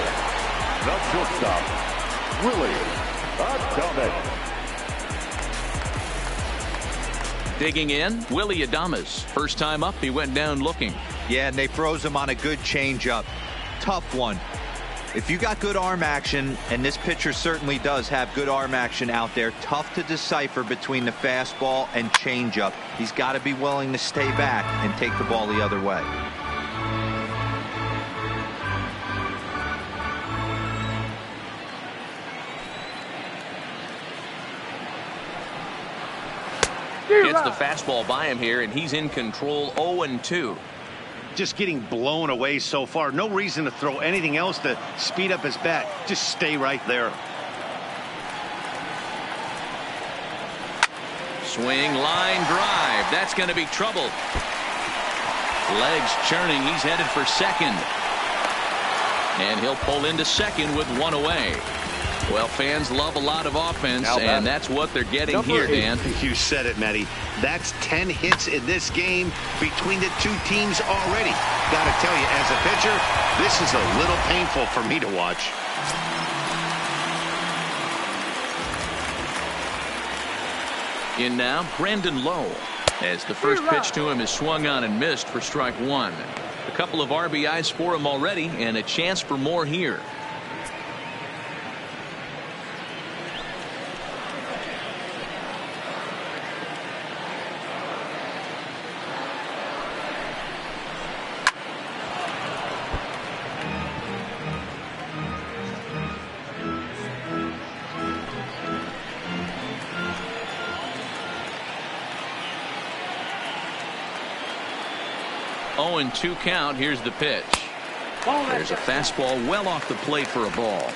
the shortstop, Willie Adames. Digging in, Willy Adames. First time up, he went down looking. Yeah, and they froze him on a good changeup. Tough one. If you got good arm action, and this pitcher certainly does have good arm action out there, tough to decipher between the fastball and changeup. He's got to be willing to stay back and take the ball the other way. Gets the fastball by him here, and he's in control. 0-2. Just getting blown away so far. No reason to throw anything else to speed up his bat. Just stay right there. Swing, line drive. That's going to be trouble. Legs churning. He's headed for second. And he'll pull into second with one away. Well, fans love a lot of offense, and that's what they're getting here, Dan. You said it, Matty. That's 10 hits in this game between the two teams already. Got to tell you, as a pitcher, this is a little painful for me to watch. In now, Brandon Lowe, as the first pitch to him is swung on and missed for strike one. A couple of RBIs for him already, and a chance for more here. And 2 count. Here's the pitch. There's a fastball well off the plate for a ball.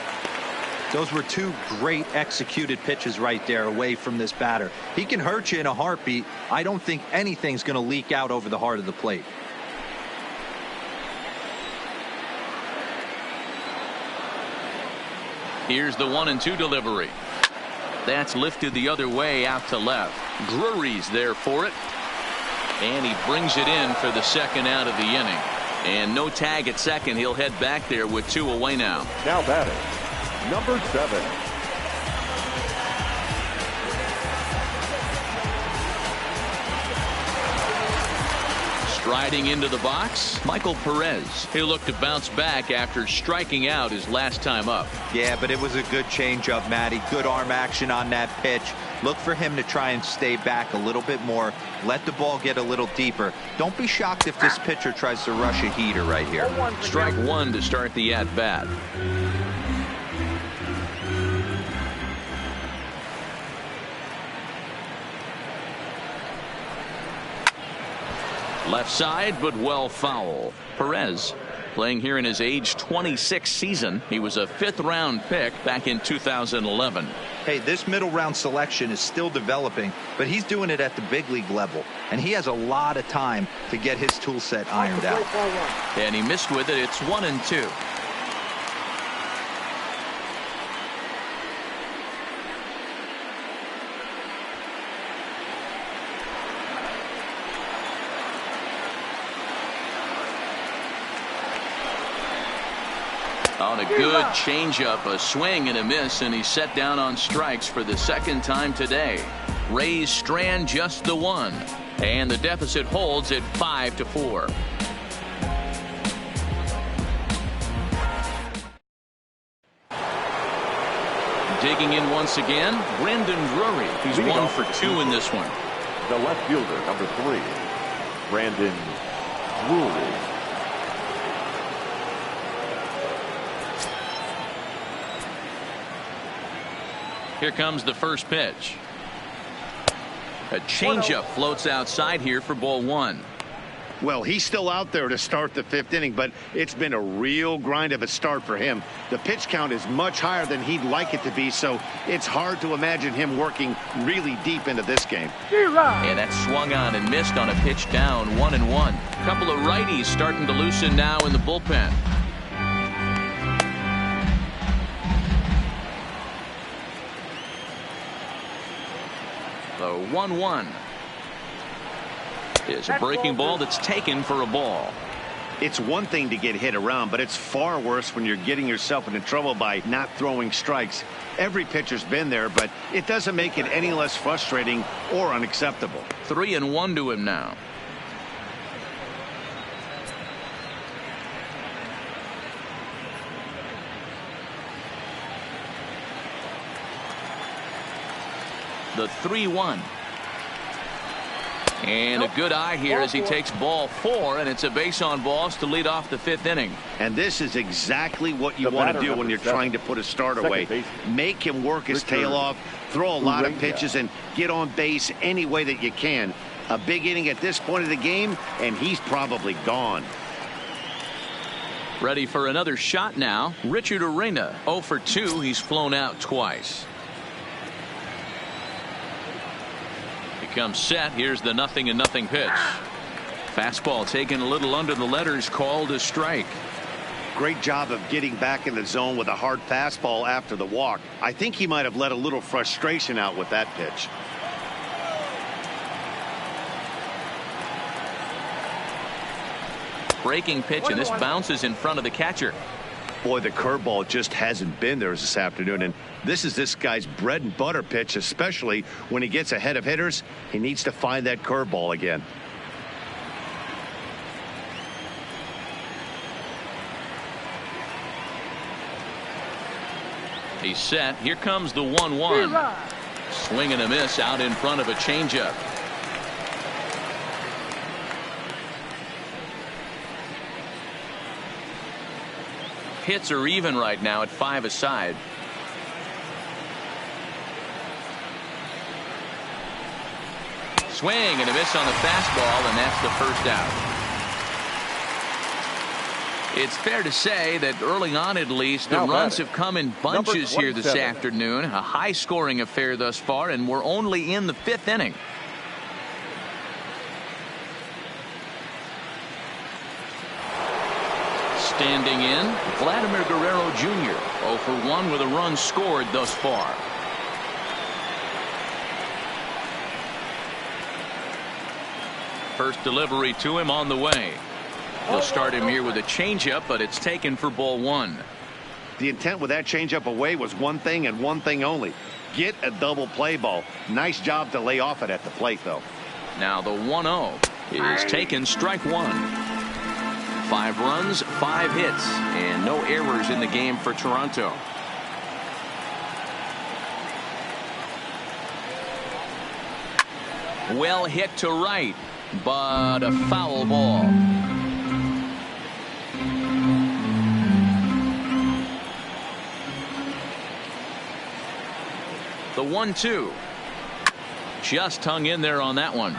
Those were 2 great executed pitches right there away from this batter. He can hurt you in a heartbeat. I don't think anything's going to leak out over the heart of the plate. Here's the 1-2 delivery. That's lifted the other way out to left. Drury's there for it. And he brings it in for the second out of the inning. And no tag at second. He'll head back there with 2 away now. Now batting, number 7. Striding into the box, Michael Perez. He'll look to bounce back after striking out his last time up. Yeah, but it was a good changeup, Matty. Good arm action on that pitch. Look for him to try and stay back a little bit more. Let the ball get a little deeper. Don't be shocked if this pitcher tries to rush a heater right here. Strike one to start the at-bat. Left side, but well foul. Perez playing here in his age 26 season. He was a 5th-round pick back in 2011. Hey, this middle round selection is still developing, but he's doing it at the big league level, and he has a lot of time to get his tool set ironed out. And he missed with it. It's 1-2. On a good changeup, a swing and a miss, and he's set down on strikes for the second time today. Rays strand just the one, and the deficit holds at 5-4. Digging in once again, Brandon Drury. He's 1 for 2 in this one. The left fielder, number 3, Brandon Drury. Here comes the first pitch. A changeup floats outside here for ball 1. Well, he's still out there to start the 5th inning, but it's been a real grind of a start for him. The pitch count is much higher than he'd like it to be, so it's hard to imagine him working really deep into this game. And that swung on and missed on a pitch down, 1-1. Couple of righties starting to loosen now in the bullpen. The 1-1 is a breaking ball that's taken for a ball. It's one thing to get hit around, but it's far worse when you're getting yourself into trouble by not throwing strikes. Every pitcher's been there, but it doesn't make it any less frustrating or unacceptable. 3-1 to him now. The 3-1. And a good eye here as he takes ball 4, and it's a base on balls to lead off the 5th inning. And this is exactly what you want to do when you're trying to put a start away. Make him work his tail off, throw a lot of pitches, and get on base any way that you can. A big inning at this point of the game, and he's probably gone. Ready for another shot now. Richard Arena, 0 for 2. He's flown out twice. Comes set. Here's the 0-0 pitch. Fastball taken a little under the letters, called a strike. Great job of getting back in the zone with a hard fastball after the walk. I think he might have let a little frustration out with that pitch. Breaking pitch, and this bounces in front of the catcher. Boy, the curveball just hasn't been there this afternoon, and this is this guy's bread and butter pitch, especially when he gets ahead of hitters. He needs to find that curveball again. He's set. Here comes the 1-1. Swing and a miss out in front of a changeup. Hits are even right now at 5 aside. Swing and a miss on the fastball, and that's the first out. It's fair to say that early on, at least, the runs have come in bunches here this afternoon. A high-scoring affair thus far, and we're only in the 5th inning. Standing in, Vladimir Guerrero Jr. 0 for 1 with a run scored thus far. First delivery to him on the way. They'll start him here with a changeup, but it's taken for ball 1. The intent with that changeup away was one thing and one thing only. Get a double play ball. Nice job to lay off it at the plate, though. Now the 1-0 is taken, strike 1. 5 runs, 5 hits, and no errors in the game for Toronto. Well hit to right, but a foul ball. The 1-2. Just hung in there on that one.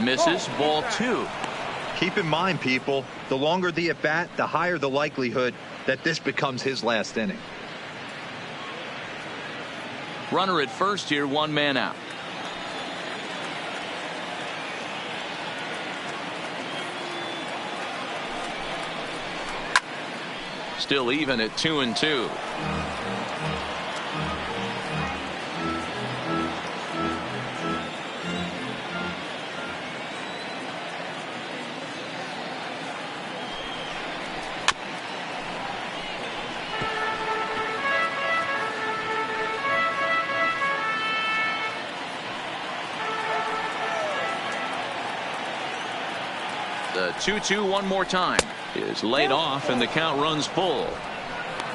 Misses, ball 2. Keep in mind, people, the longer the at bat, the higher the likelihood that this becomes his last inning. Runner at first here, 1 man out. Still even at 2-2. The 2-2 one more time is laid off, and the count runs full.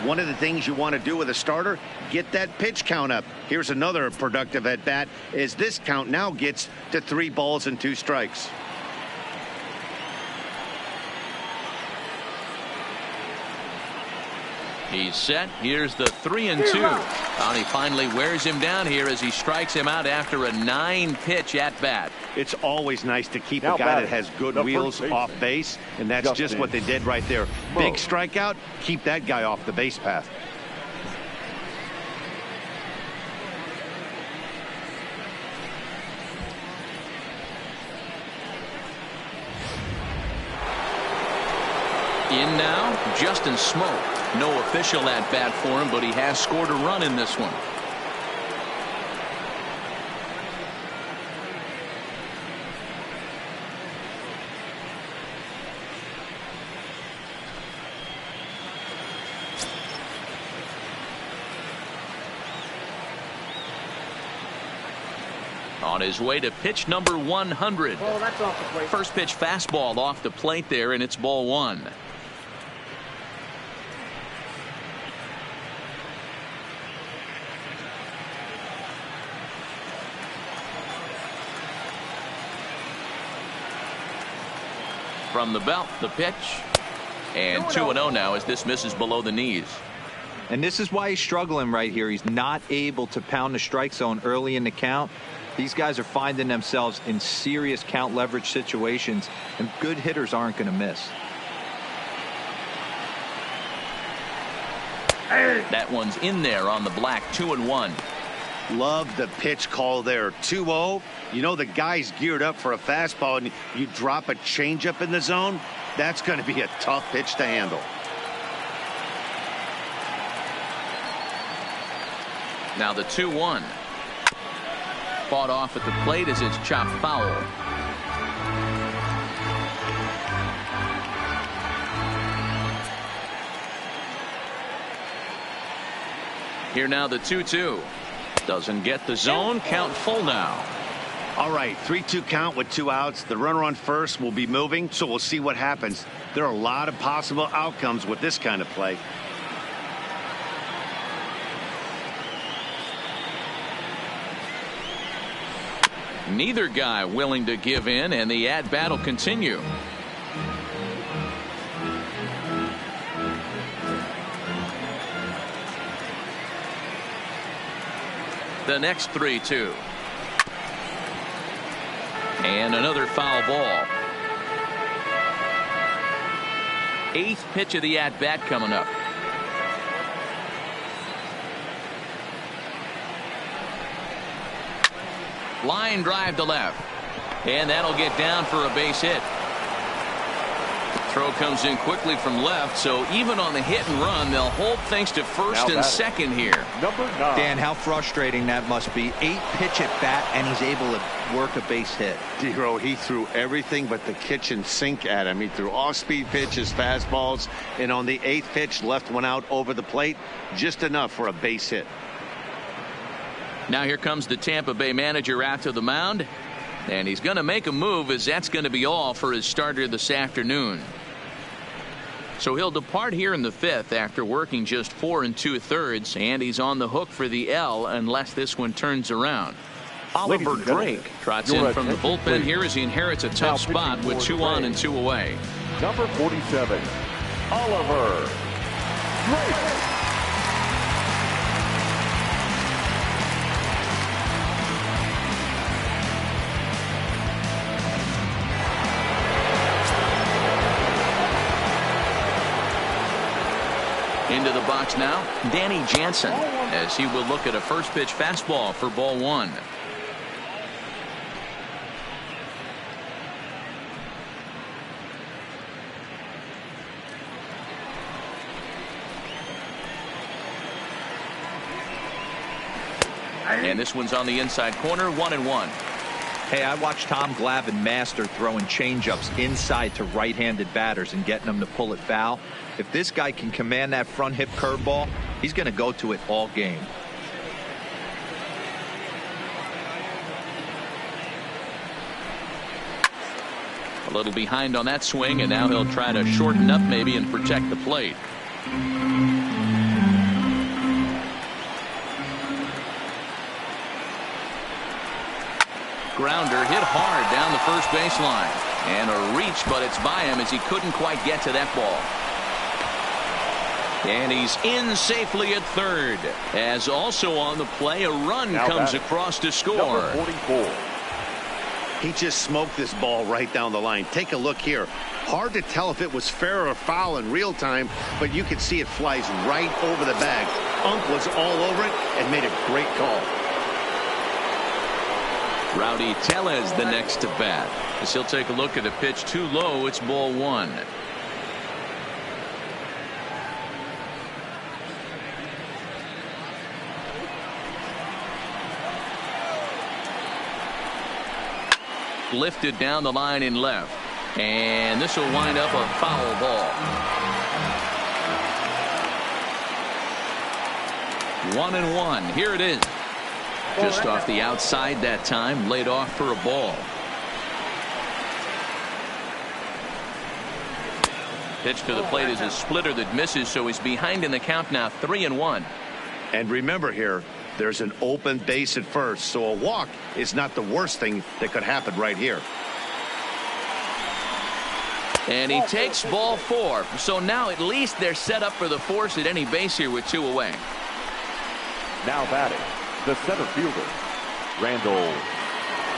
One of the things you want to do with a starter, get that pitch count up. Here's another productive at bat as this count now gets to 3 balls and 2 strikes. He's set. Here's the 3-2. And he finally wears him down here as he strikes him out after a 9-pitch at bat. It's always nice to keep a guy that has good wheels off base, and that's just what they did right there. Big strikeout, keep that guy off the base path. In now, Justin Smoak. No official at bat for him, but he has scored a run in this one. On his way to pitch number 100. Oh, that's off the plate. First pitch fastball off the plate there, and it's ball one. From the belt, the pitch. And 2-0 now as this misses below the knees. And this is why he's struggling right here. He's not able to pound the strike zone early in the count. These guys are finding themselves in serious count leverage situations, and good hitters aren't going to miss. That one's in there on the black. 2-1. Love the pitch call there. 2-0. You know the guy's geared up for a fastball, and you drop a changeup in the zone. That's going to be a tough pitch to handle. Now the 2-1. Fought off at the plate as it's chopped foul. Here now the 2-2. Doesn't get the zone. Count full now. All right, 3-2 count with 2 outs. The runner on first will be moving, so we'll see what happens. There are a lot of possible outcomes with this kind of play. Neither guy willing to give in, and the at-bat will continue. The next 3-2. And another foul ball. 8th pitch of the at-bat coming up. Line drive to left. And that'll get down for a base hit. Throw comes in quickly from left, so even on the hit and run, they'll hold things to first and second here. Number 9. Dan, how frustrating that must be. 8 pitch at bat, and he's able to work a base hit. Dero, he threw everything but the kitchen sink at him. He threw off-speed pitches, fastballs, and on the 8th pitch, left one out over the plate, just enough for a base hit. Now here comes the Tampa Bay manager out to the mound, and he's going to make a move, as that's going to be all for his starter this afternoon. So he'll depart here in the 5th after working just 4 2/3, and he's on the hook for the L unless this one turns around. Oliver Drake trots in from the bullpen here as he inherits a tough spot with 2 on and 2 away. Number 47, Oliver Drake. Into the box now, Danny Jansen, as he will look at a first pitch fastball for ball 1. And this one's on the inside corner, 1-1. Hey, I watched Tom Glavine master throwing changeups inside to right-handed batters and getting them to pull it foul. If this guy can command that front hip curveball, he's going to go to it all game. A little behind on that swing, and now he'll try to shorten up maybe and protect the plate. Grounder hit hard down the first baseline, and a reach, but it's by him as he couldn't quite get to that ball. And he's in safely at third, as also on the play a run comes across to score. Number 44. He just smoked this ball right down the line. Take a look here. Hard to tell if it was fair or foul in real time, but you can see it flies right over the bag. Unk was all over it and made a great call. Rowdy Tellez the next to bat, as he'll take a look at a pitch too low. It's ball 1. lifted down the line in left. And this will wind up a foul ball. 1-1. Here it is. Just off the outside that time. Laid off for a ball. Pitch to the plate is a splitter that misses, so he's behind in the count now, 3-1. And remember here, there's an open base at first, so a walk is not the worst thing that could happen right here. And he takes ball 4. So now at least they're set up for the force at any base here with 2 away. Now batting, the center fielder, Randall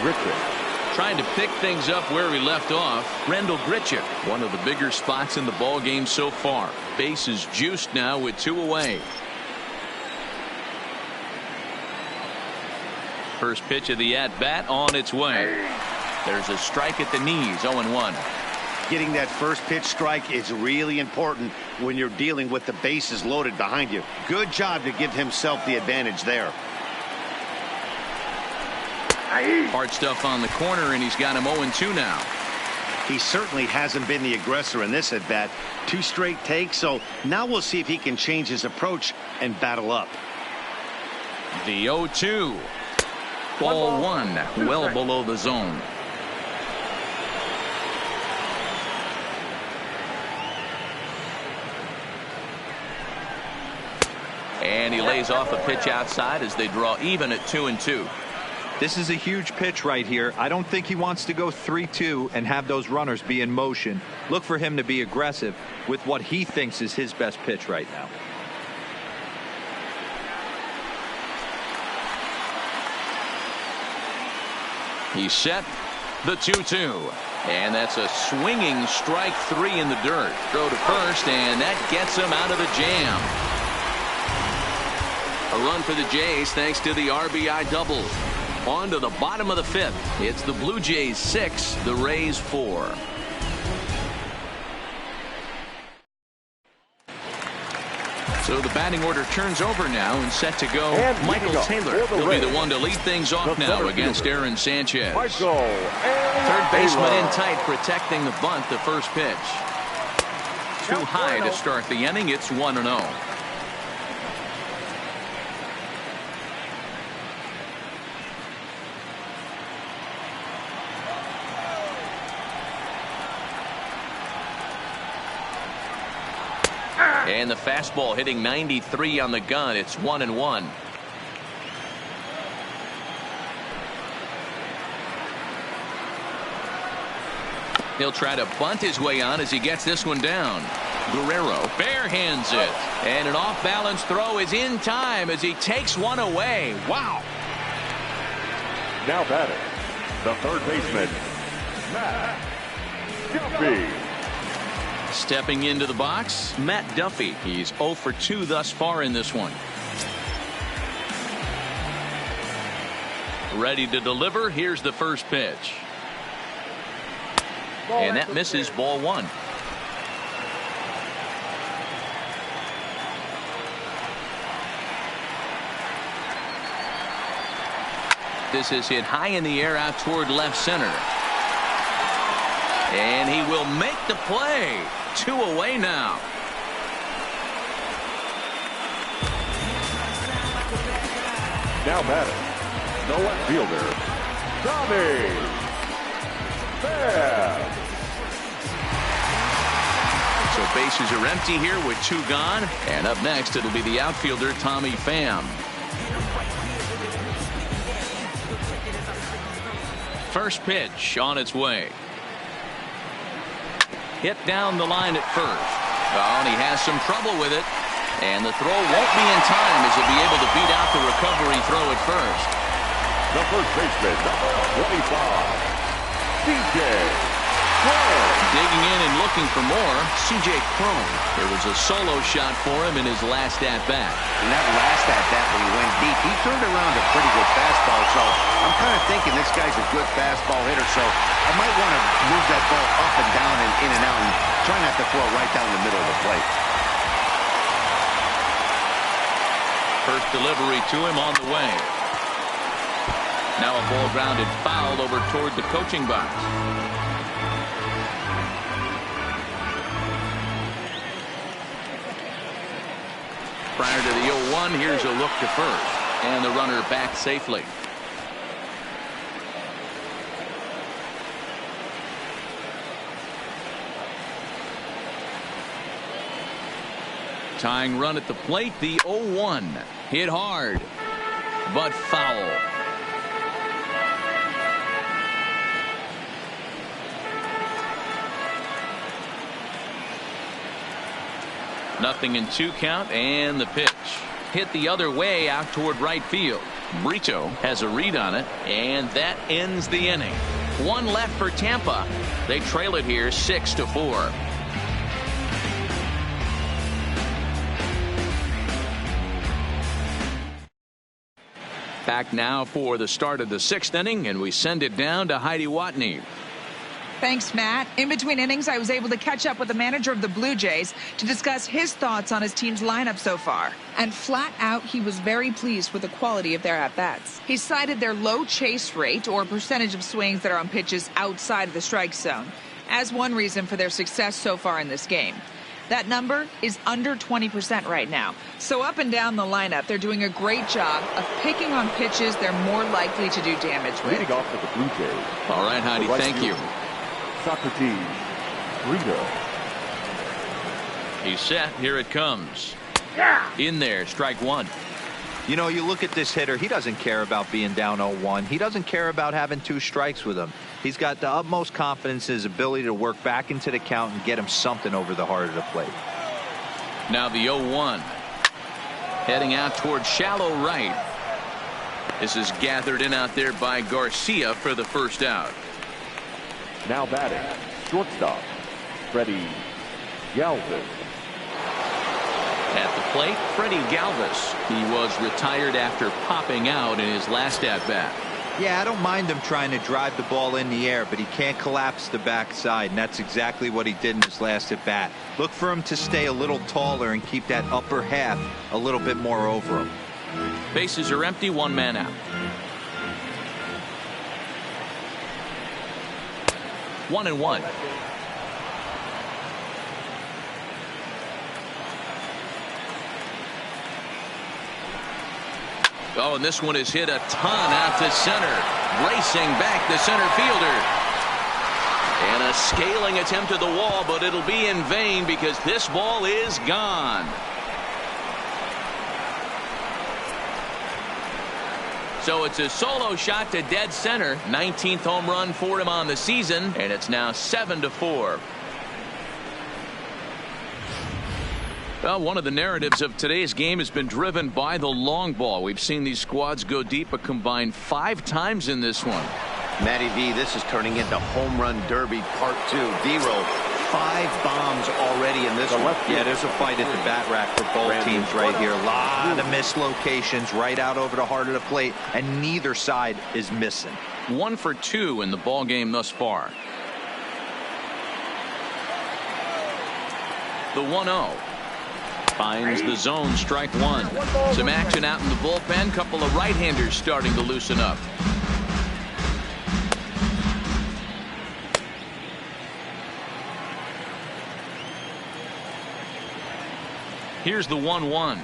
Grichuk. Trying to pick things up where he left off, Randall Grichuk, one of the bigger spots in the ball game so far. Base is juiced now with 2 away. First pitch of the at-bat on its way. There's a strike at the knees, 0-1. Getting that first pitch strike is really important when you're dealing with the bases loaded behind you. Good job to give himself the advantage there. Hard stuff on the corner, and he's got him 0-2 now. He certainly hasn't been the aggressor in this at bat. 2 straight takes, so now we'll see if he can change his approach and battle up. The 0-2. Ball 1, well below the zone. And he lays off a pitch outside as they draw even at 2-2. This is a huge pitch right here. I don't think he wants to go 3-2 and have those runners be in motion. Look for him to be aggressive with what he thinks is his best pitch right now. He's set. The 2-2. And that's a swinging strike 3 in the dirt. Throw to first, and that gets him out of the jam. A run for the Jays thanks to the RBI double. On to the bottom of the 5th. It's the Blue Jays 6, the Rays 4. So the batting order turns over now and set to go. And Michael Taylor will be the one to lead things off now against Aaron Sanchez. Third baseman in tight, protecting the bunt, the first pitch. Too high to start the inning. It's 1-0. And the fastball hitting 93 on the gun. It's 1-1. He'll try to bunt his way on as he gets this one down. Guerrero barehands it. And an off-balance throw is in time as he takes one away. Wow. Now batting, the third baseman, Matt Duffy. Stepping into the box, Matt Duffy. He's 0 for 2 thus far in this one. Ready to deliver. Here's the first pitch. And that misses, ball 1. This is hit high in the air out toward left center. And he will make the play. 2 away now. Now batting, the left fielder, Tommy Pham. So bases are empty here with 2 gone. And up next, it'll be the outfielder, Tommy Pham. First pitch on its way. Hit down the line at first. Oh, and he has some trouble with it. And the throw won't be in time as he'll be able to beat out the recovery throw at first. The first baseman, 25, C.J. Cron. Digging in and looking for more, C.J. Cron. There was a solo shot for him in his last at-bat. In that last at-bat when he went deep, he turned around a pretty good fastball. So I'm kind of thinking this guy's a good fastball hitter. So I might want to move that ball up and down and in and out and try not to throw it right down the middle of the plate. First delivery to him on the way. Now a ball grounded foul over toward the coaching box. Prior to the 0-1, here's a look to first. And the runner back safely. Tying run at the plate, the 0-1. Hit hard, but foul. Nothing in 2 count, and the pitch. Hit the other way out toward right field. Brito has a read on it, and that ends the inning. 1 left for Tampa. They trail it here 6-4. Back now for the start of the 6th inning, and we send it down to Heidi Watney. Thanks, Matt. In between innings, I was able to catch up with the manager of the Blue Jays to discuss his thoughts on his team's lineup so far. And flat out, he was very pleased with the quality of their at-bats. He cited their low chase rate, or percentage of swings that are on pitches outside of the strike zone, as one reason for their success so far in this game. That number is under 20% right now. So up and down the lineup, they're doing a great job of picking on pitches they're more likely to do damage with. Leading off for the Blue Jays. All right, Heidi, thank you. Socrates Brito. He's set. Here it comes. In there, strike 1. You know, you look at this hitter, he doesn't care about being down 0-1. He doesn't care about having 2 strikes with him. He's got the utmost confidence in his ability to work back into the count and get him something over the heart of the plate. Now the 0-1. Heading out toward shallow right. This is gathered in out there by Garcia for the first out. Now batting, shortstop, Freddie Galvis. At the plate, Freddie Galvis. He was retired after popping out in his last at-bat. Yeah, I don't mind him trying to drive the ball in the air, but he can't collapse the backside, and that's exactly what he did in his last at-bat. Look for him to stay a little taller and keep that upper half a little bit more over him. Bases are empty, 1 man out. 1-1. Oh, and this one is hit a ton out to center. Racing back the center fielder. And a scaling attempt at the wall, but it'll be in vain because this ball is gone. So it's a solo shot to dead center. 19th home run for him on the season, and it's now 7-4. Well, one of the narratives of today's game has been driven by the long ball. We've seen these squads go deep a combined 5 times in this one. Matty V, this is turning into home run derby part 2. D-roll, 5 bombs already in this one. Yeah, there's a fight at the bat rack for both teams right here. A lot of missed locations right out over the heart of the plate, and neither side is missing. 1 for 2 in the ball game thus far. The 1-0. Finds the zone, strike 1. Some action out in the bullpen. Couple of right-handers starting to loosen up. Here's the 1-1.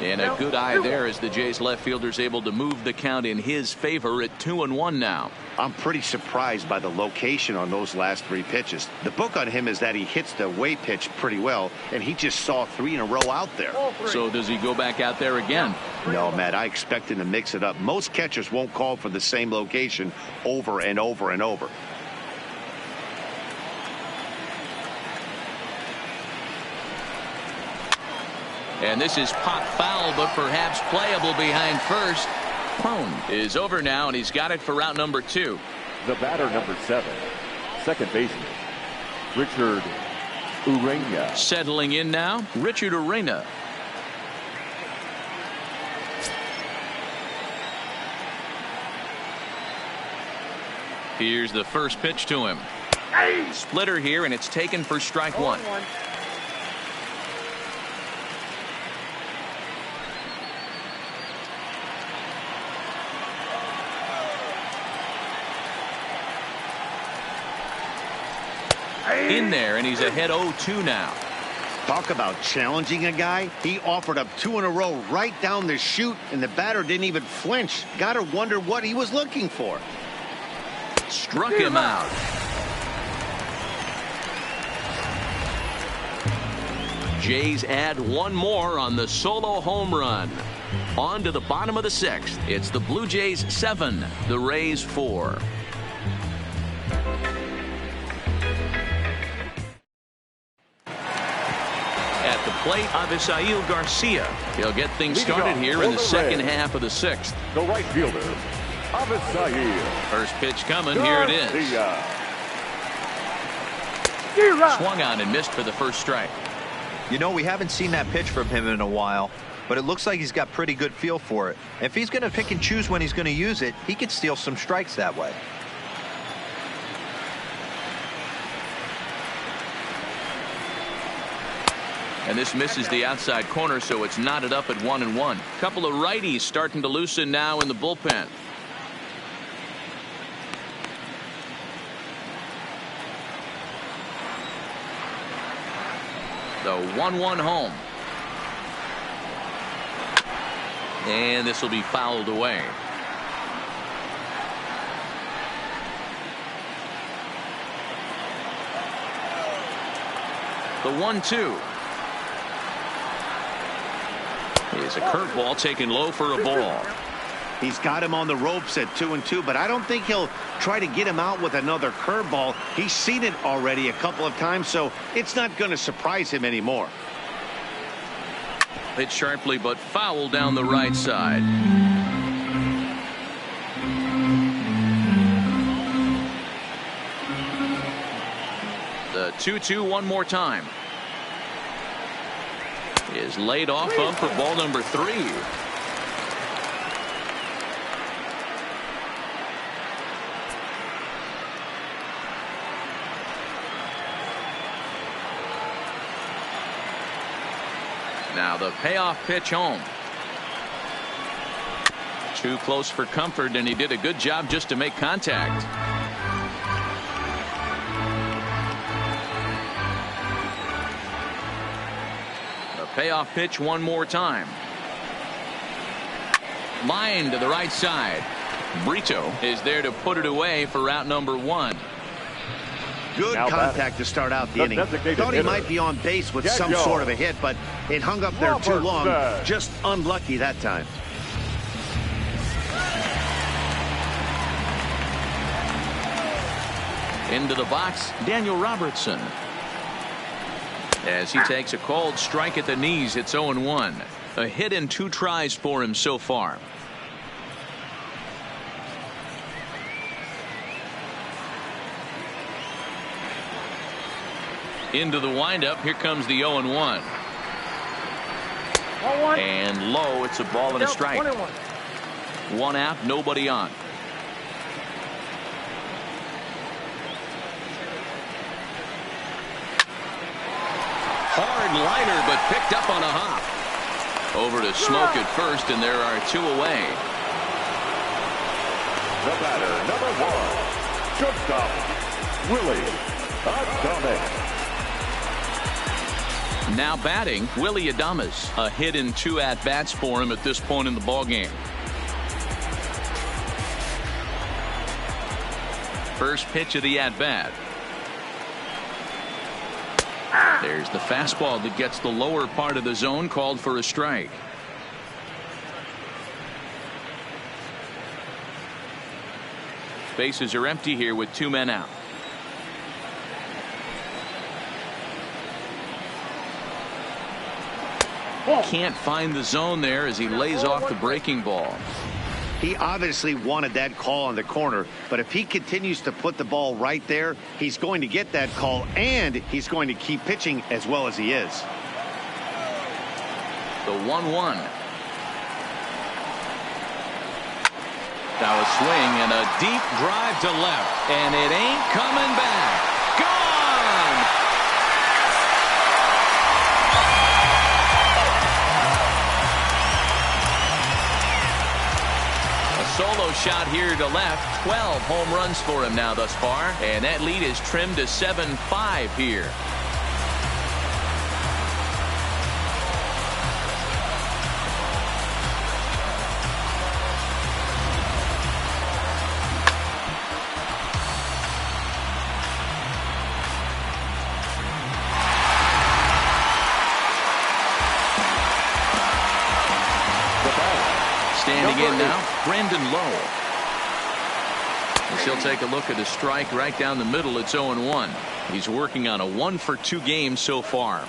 And a good eye there as the Jays left fielder's able to move the count in his favor at 2-1 now. I'm pretty surprised by the location on those last 3 pitches. The book on him is that he hits the away pitch pretty well, and he just saw 3 in a row out there. So does he go back out there again? No, Matt, I expect him to mix it up. Most catchers won't call for the same location over and over and over. And this is pop foul, but perhaps playable behind first. Cone is over now, and he's got it for route number 2. The batter, number 7, second baseman, Richard Urena. Settling in now, Richard Urena. Here's the first pitch to him. Splitter here, and it's taken for strike 1. in there, and he's ahead 0-2 now. Talk about challenging a guy. He offered up 2 in a row right down the chute, and the batter didn't even flinch. Gotta wonder what he was looking for. Struck him out. Jays add one more on the solo home run. On to the bottom of the 6th. It's the Blue Jays 7, the Rays 4. At the plate, Avisail Garcia. He'll get things started here in the second half of the 6th. The right fielder, Avisail. First pitch coming. Here it is. Swung on and missed for the first strike. You know, we haven't seen that pitch from him in a while, but it looks like he's got pretty good feel for it. If he's going to pick and choose when he's going to use it, he could steal some strikes that way. And this misses the outside corner, so it's knotted up at 1-1. Couple of righties starting to loosen now in the bullpen. The 1-1 home. And this will be fouled away. The 1-2. Is a curveball taken low for a ball. He's got him on the ropes at 2-2, but I don't think he'll try to get him out with another curveball. He's seen it already a couple of times, so it's not going to surprise him anymore. Hit sharply, but foul down the right side. The 2-2 one more time. Is laid off up for ball number 3. Now the payoff pitch home. Too close for comfort, and he did a good job just to make contact. The payoff pitch one more time. Line to the right side. Brito is there to put it away for out number 1. Good Now contact to start out the inning. Thought he hitter, might be on base with some Daniel sort of a hit, but it hung up there too long. Robertson. Just unlucky that time. Into the box, Daniel Robertson. As he takes a called strike at the knees, it's 0-1. A hit in 2 tries for him so far. Into the windup. Here comes the 0-1. And low. It's a ball and a strike. 1 out, nobody on. Hard liner, but picked up on a hop. Over to Smoke at first, and there are 2 away. The batter, number 1, shortstop, Willie Adames. Now batting, Willie Adames. A hit in 2 at-bats for him at this point in the ballgame. First pitch of the at-bat. There's the fastball that gets the lower part of the zone, called for a strike. Bases are empty here with 2 men out. Can't find the zone there as he lays off the breaking ball. He obviously wanted that call on the corner, but if he continues to put the ball right there, he's going to get that call, and he's going to keep pitching as well as he is. The 1-1. Now a swing and a deep drive to left, and it ain't coming back. Gone! A solo shot here to left. 12 home runs for him now thus far, and that lead is trimmed to 7-5 here. Standing in now, Brandon Lowe. As he'll take a look at a strike right down the middle. It's 0-1. He's working on a 1-for-2 game so far.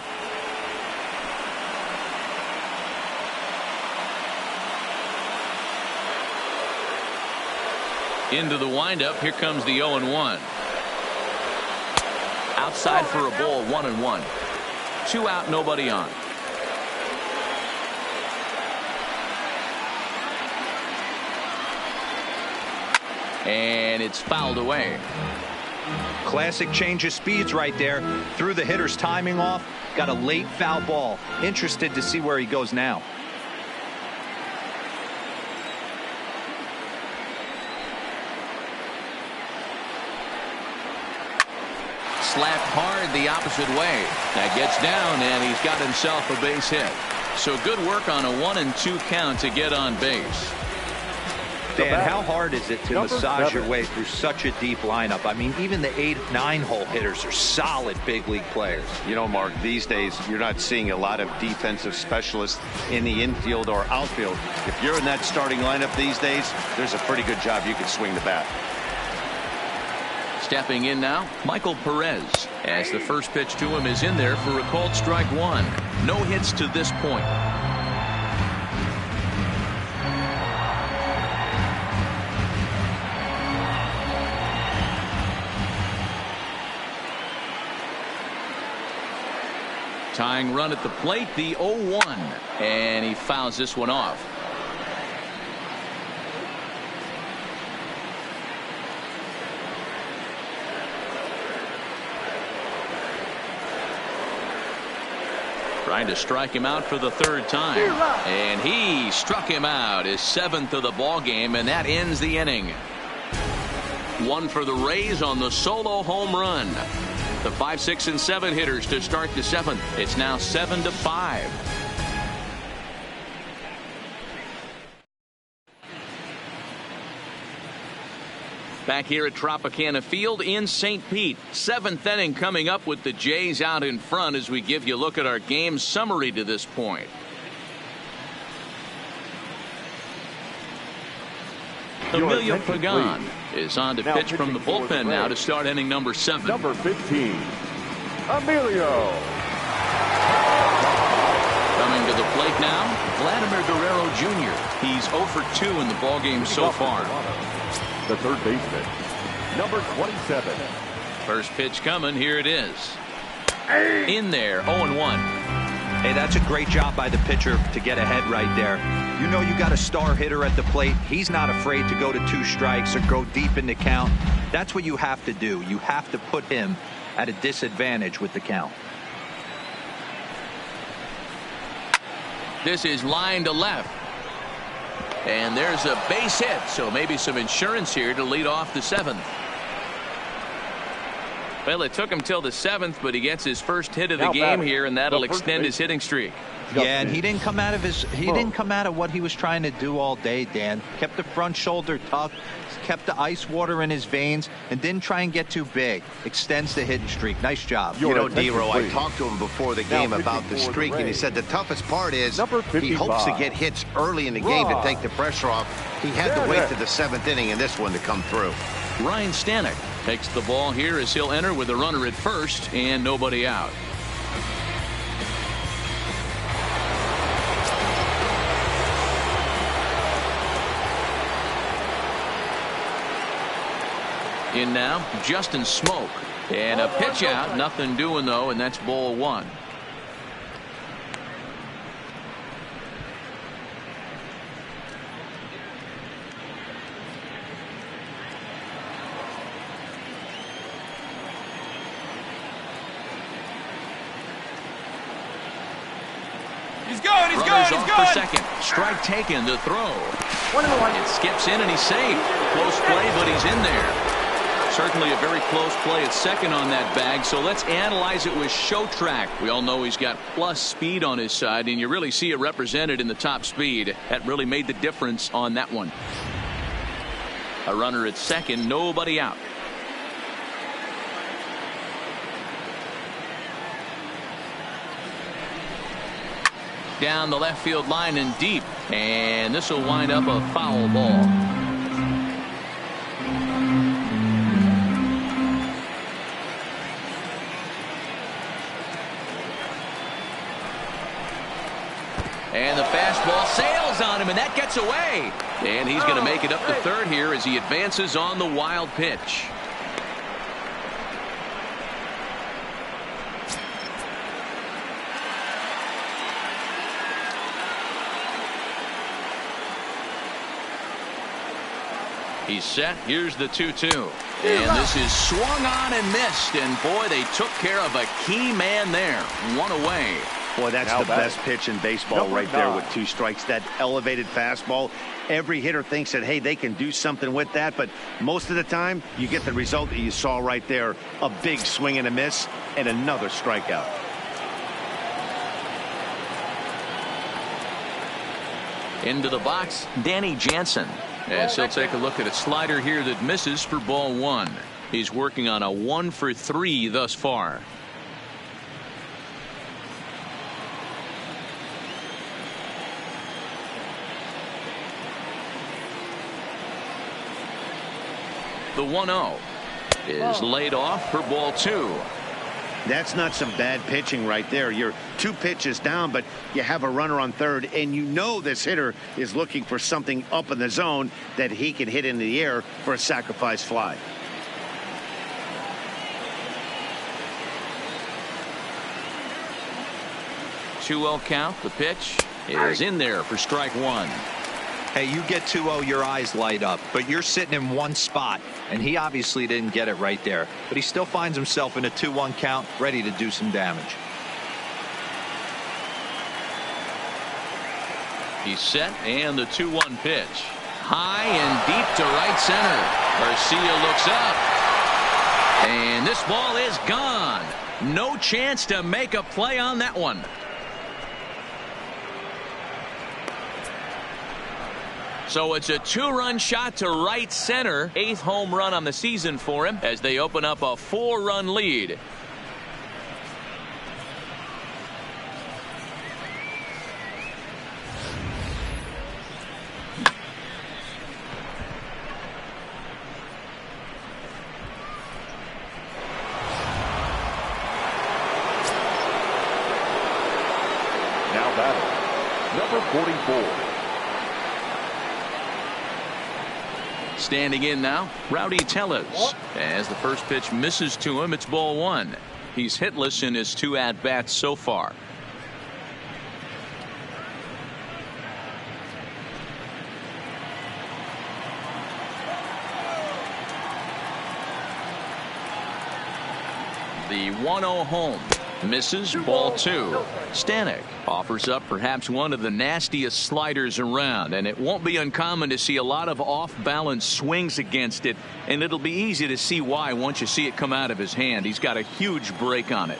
Into the windup. Here comes the 0-1. Outside for a ball. 1-1. 2 out, nobody on. And it's fouled away. Classic change of speeds right there. Threw the hitter's timing off. Got a late foul ball. Interested to see where he goes now. Slapped hard the opposite way. That gets down, and he's got himself a base hit. So good work on a 1-2 count to get on base. Dan, how hard is it to massage your way through such a deep lineup? I mean, even the 8-9 hole hitters are solid big league players. You know, Mark, these days you're not seeing a lot of defensive specialists in the infield or outfield. If you're in that starting lineup these days, there's a pretty good job you can swing the bat. Stepping in now, Michael Perez, as the first pitch to him is in there for a called strike one. No hits to this point. Tying run at the plate, the 0-1, and he fouls this one off. Trying to strike him out for the third time, and he struck him out, his 7th of the ball game, and that ends the inning. One for the Rays on the solo home run. The 5, 6, and 7 hitters to start the 7th. It's now 7-5. Back here at Tropicana Field in St. Pete. 7th inning coming up with the Jays out in front as we give you a look at our game summary to this point. Emilio Pagan is on to pitch from the bullpen now to start inning number 7. Number 15, Emilio. Coming to the plate now, Vladimir Guerrero Jr. He's 0 for 2 in the ballgame so far. The third baseman, number 27. First pitch coming. Here it is. In there, 0-1. Hey, that's a great job by the pitcher to get ahead right there. You know you got a star hitter at the plate. He's not afraid to go to 2 strikes or go deep in the count. That's what you have to do. You have to put him at a disadvantage with the count. This is line to left. And there's a base hit, so maybe some insurance here to lead off the 7th. Well, it took him till the 7th, but he gets his first hit of the game here, and that'll extend his hitting streak. Yeah, and he didn't come out of what he was trying to do all day, Dan. Kept the front shoulder tucked, kept the ice water in his veins, and didn't try and get too big. Extends the hitting streak. Nice job. You know, D-Row, I talked to him before the game about the streak, and he said the toughest part is he hopes to get hits early in the game to take the pressure off. He had to wait to the 7th inning in this one to come through. Ryan Stanek takes the ball here as he'll enter with a runner at first and nobody out. In now, Justin Smoke. And a pitch out, nothing doing though, and that's ball 1. He's good. He's Runners good. He's off good. for second. Strike taken to throw. It skips in and he's safe. Close play, but he's in there. Certainly a very close play at second on that bag, so let's analyze it with Show Track. We all know he's got plus speed on his side, and you really see it represented in the top speed. That really made the difference on that one. A runner at second, nobody out. Down the left field line and deep, and this will wind up a foul ball. And the fastball sails on him, and that gets away. And he's going to make it up to third here as he advances on the wild pitch. He's set. Here's the 2-2. And this is swung on and missed. And boy, they took care of a key man there. One away. Boy, that's the best pitch in baseball right there with 2 strikes. That elevated fastball. Every hitter thinks that, hey, they can do something with that. But most of the time, you get the result that you saw right there. A big swing and a miss and another strikeout. Into the box, Danny Jansen. As he'll take a look at a slider here that misses for ball 1. He's working on a 1 for 3 thus far. The 1-0 is laid off for ball 2. That's not some bad pitching right there. You're 2 pitches down, but you have a runner on third, and you know this hitter is looking for something up in the zone that he can hit into the air for a sacrifice fly. Two-0 count. The pitch is in there for strike 1. Hey, you get 2-0, your eyes light up, but you're sitting in one spot, and he obviously didn't get it right there. But he still finds himself in a 2-1 count, ready to do some damage. He's set, and the 2-1 pitch. High and deep to right center. Garcia looks up. And this ball is gone. No chance to make a play on that one. So it's a 2-run shot to right center. 8th home run on the season for him as they open up a 4-run lead. Now batting, number 44. Standing in now, Rowdy Tellez. As the first pitch misses to him, it's ball 1. He's hitless in his 2 at-bats so far. The 1-0 home. Misses, ball 2. Stanek offers up perhaps one of the nastiest sliders around, and it won't be uncommon to see a lot of off-balance swings against it, and it'll be easy to see why once you see it come out of his hand. He's got a huge break on it.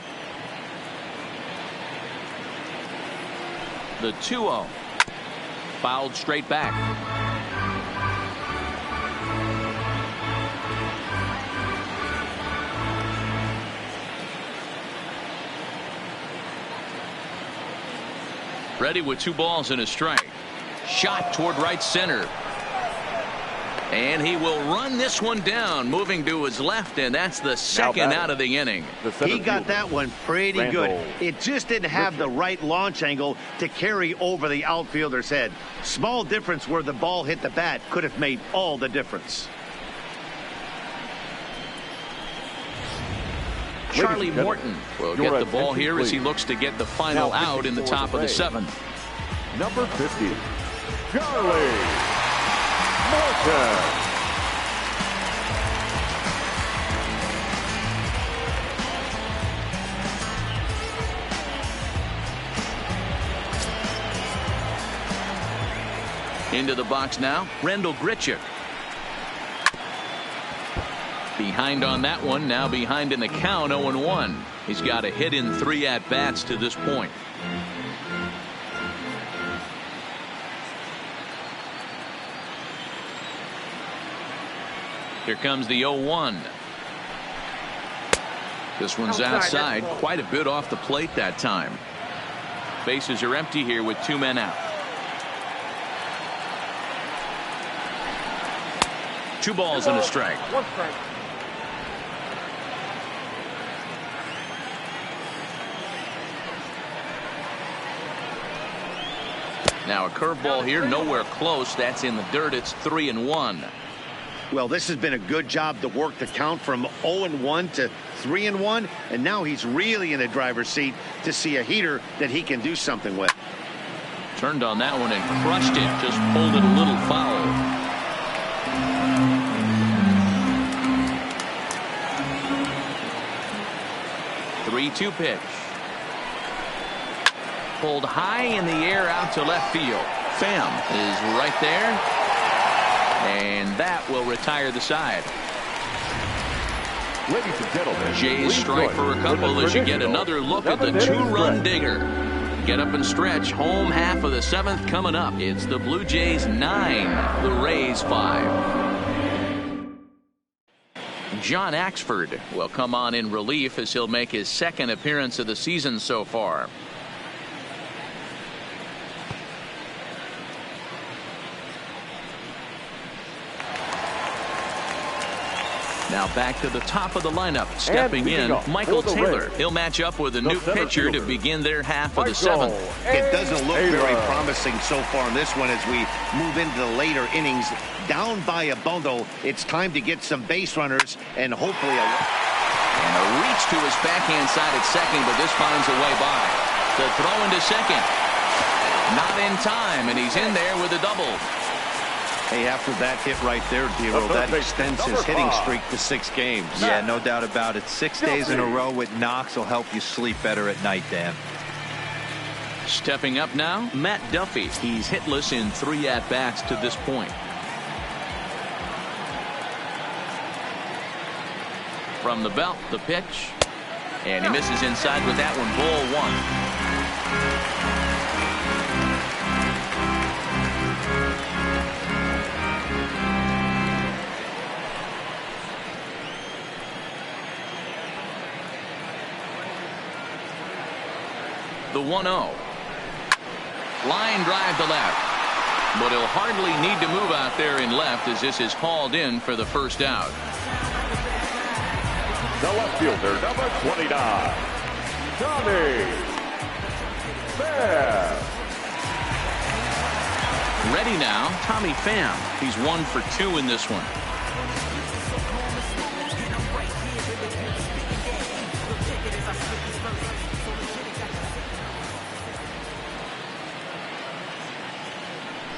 The 2-0. Fouled straight back. Ready with 2 balls and a strike. Shot toward right center. And he will run this one down, moving to his left, and that's the second out of the inning. He got that one pretty good. It just didn't have the right launch angle to carry over the outfielder's head. Small difference where the ball hit the bat could have made all the difference. Charlie Morton will get the ball here as he looks to get the final out in the top of the 7th. Number 50, Charlie Morton. Into the box now, Randall Grichuk. Behind on that one, now behind in the count, 0-1. He's got a hit in 3 at-bats to this point. Here comes the 0-1. This one's outside, quite a bit off the plate that time. Bases are empty here with 2 men out. 2 balls and a strike. 1 strike. Now a curveball here, nowhere close. That's in the dirt. It's 3-1. Well, this has been a good job to work the count from 0-1 to 3-1, and now he's really in the driver's seat to see a heater that he can do something with. Turned on that one and crushed it. Just pulled it a little foul. The 3-2 pitch. Pulled high in the air out to left field. Pham is right there. And that will retire the side. Ladies and gentlemen, Jays strike for a couple as you get another look at the 2-run digger. Get up and stretch. Home half of the 7th coming up. It's the Blue Jays 9, the Rays 5. John Axford will come on in relief as he'll make his 2nd appearance of the season so far. Now back to the top of the lineup. Stepping in, Michael Taylor. He'll match up with a new pitcher to begin their half of the 7th. It doesn't look very promising so far in this one as we move into the later innings. Down by a bundle, it's time to get some base runners and hopefully And a reach to his backhand side at second, but this finds a way by. The throw into second. Not in time, and he's in there with a double. Hey, after that hit right there, Dero, that extends his hitting streak to 6 games. Yeah, no doubt about it. 6 days in a row with knocks will help you sleep better at night, Dan. Stepping up now, Matt Duffy. He's hitless in 3 at-bats to this point. From the belt, the pitch. And he misses inside with that one. Ball 1. The 1-0. Line drive to left. But he'll hardly need to move out there in left as this is hauled in for the first out. The left fielder, number 29, Tommy Pham. Ready now, Tommy Pham. He's 1 for 2 in this one.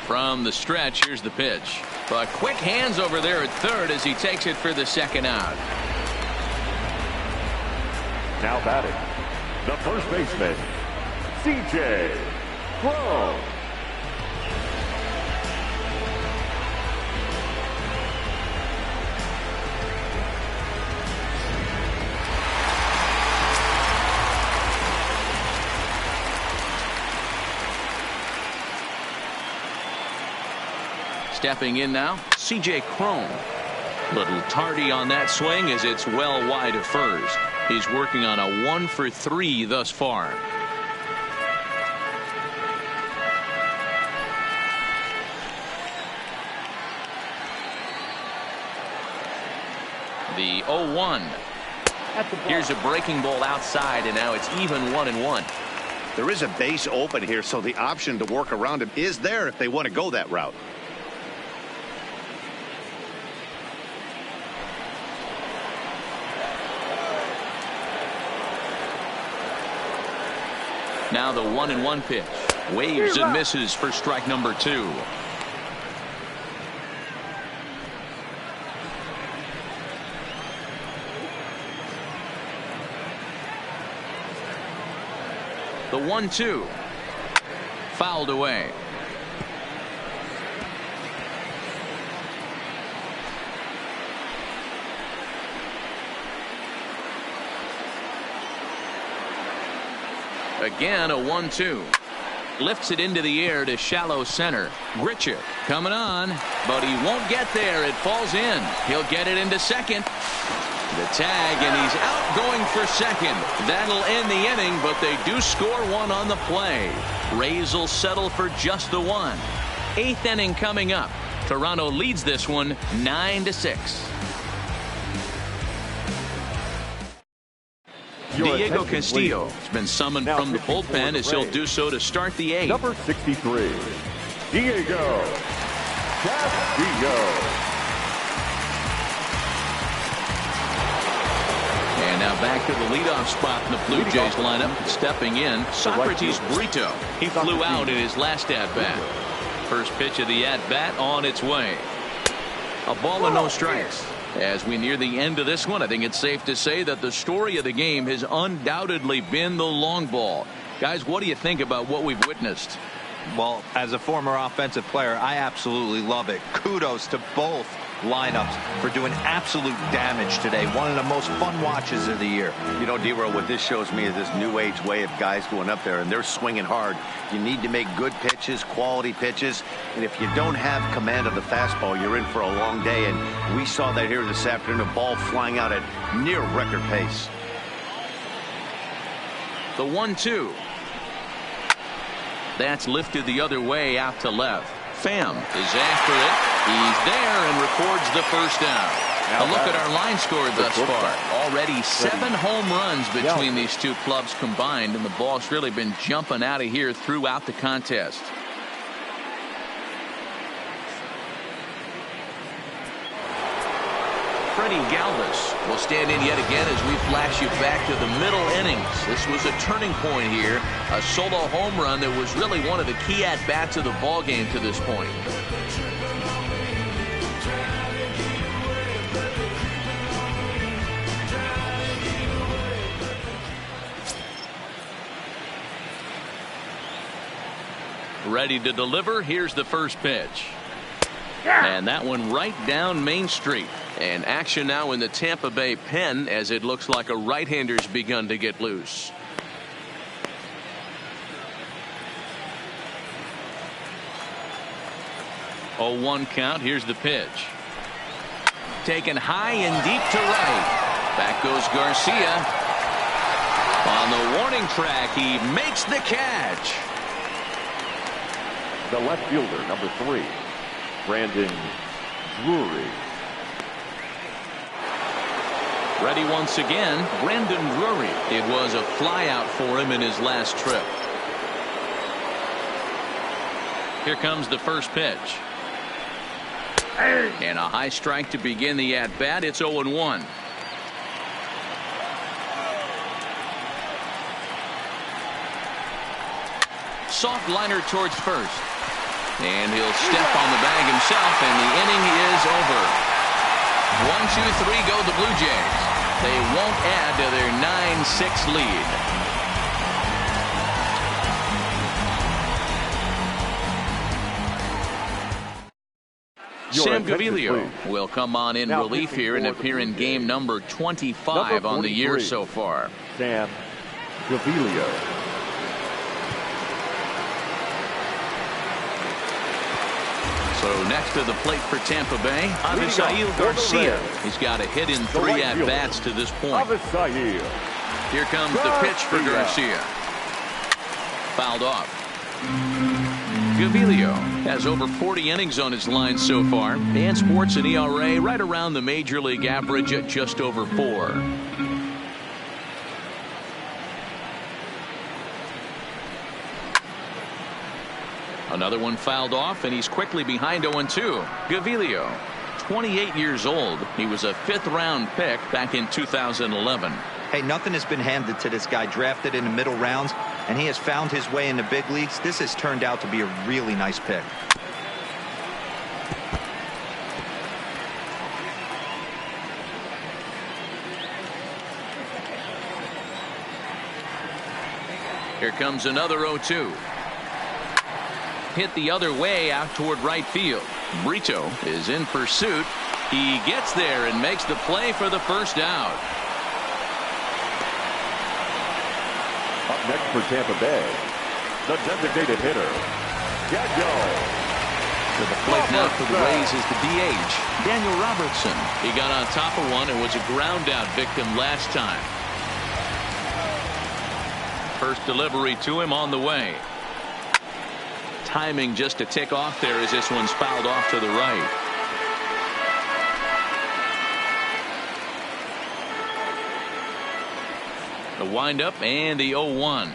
From the stretch, here's the pitch. But quick hands over there at third as he takes it for the 2nd out. Now batting, the first baseman, C.J. Cron. Stepping in now, C.J. Cron. Little tardy on that swing as it's well wide of first. He's working on a 1 for 3 thus far. The 0-1. Here's a breaking ball outside, and now it's even 1-1. There is a base open here, so the option to work around him is there if they want to go that route. Now the 1-1 pitch. Waves and misses for strike number 2. The 1-2. Fouled away. Again, a 1-2. Lifts it into the air to shallow center. Grichuk coming on, but he won't get there. It falls in. He'll get it into second. The tag, and he's out going for second. That'll end the inning, but they do score one on the play. Rays will settle for just the one. 8th inning coming up. Toronto leads this one 9-6. Diego Castillo has been summoned from the bullpen as he'll do so to start the 8th. Number 63, Diego Castillo. And now back to the leadoff spot in the Blue Jays lineup. Stepping in, Socrates Brito. He flew out in his last at-bat. First pitch of the at-bat on its way. A ball and no strikes. As we near the end of this one, I think it's safe to say that the story of the game has undoubtedly been the long ball. Guys, what do you think about what we've witnessed? Well, as a former offensive player, I absolutely love it. Kudos to both lineups for doing absolute damage today. One of the most fun watches of the year. You know, D-Roll, what this shows me is this new age way of guys going up there, and they're swinging hard. You need to make good pitches, quality pitches, and if you don't have command of the fastball, you're in for a long day, and we saw that here this afternoon, a ball flying out at near record pace. The 1-2. That's lifted the other way out to left. Pham is after it. He's there and records the first down. A look at our line score thus far. Already 7 home runs between these two clubs combined, and the ball's really been jumping out of here throughout the contest. Freddie Galvis will stand in yet again as we flash you back to the middle innings. This was a turning point here, a solo home run that was really one of the key at-bats of the ball game to this point. Ready to deliver. Here's the first pitch. And that one right down Main Street. And action now in the Tampa Bay pen as it looks like a right-hander's begun to get loose. Oh, 1 count. Here's the pitch. Taken high and deep to right. Back goes Garcia. On the warning track, he makes the catch. The left fielder, number 3, Brandon Drury. Ready once again, Brandon Drury. It was a flyout for him in his last trip. Here comes the first pitch. And a high strike to begin the at-bat. It's 0-1. Soft liner towards first. And he'll step on the bag himself, and the inning is over. 1-2-3 go the Blue Jays. They won't add to their 9-6 lead. Sam Gaviglio will come on in relief here and appear in game number 25 on the year so far. Sam Gaviglio. So next to the plate for Tampa Bay, Avisail Garcia. He's got a hit in 3 at-bats to this point. Here comes the pitch for Garcia. Fouled off. Gaviglio has over 40 innings on his line so far and sports an ERA right around the major league average at just over 4. Another one fouled off, and he's quickly behind 0-2. Gaviglio, 28 years old. He was a 5th-round pick back in 2011. Hey, nothing has been handed to this guy. Drafted in the middle rounds, and he has found his way in the big leagues. This has turned out to be a really nice pick. Here comes another 0-2. Hit the other way out toward right field. Brito is in pursuit. He gets there and makes the play for the first out. next for Tampa Bay, the designated hitter, Daniel. To the plate now for the Rays is the DH, Daniel Robertson. He got on top of one and was a ground out victim last time. First delivery to him on the way. Timing just a tick off there as this one's fouled off to the right. The windup and the 0-1.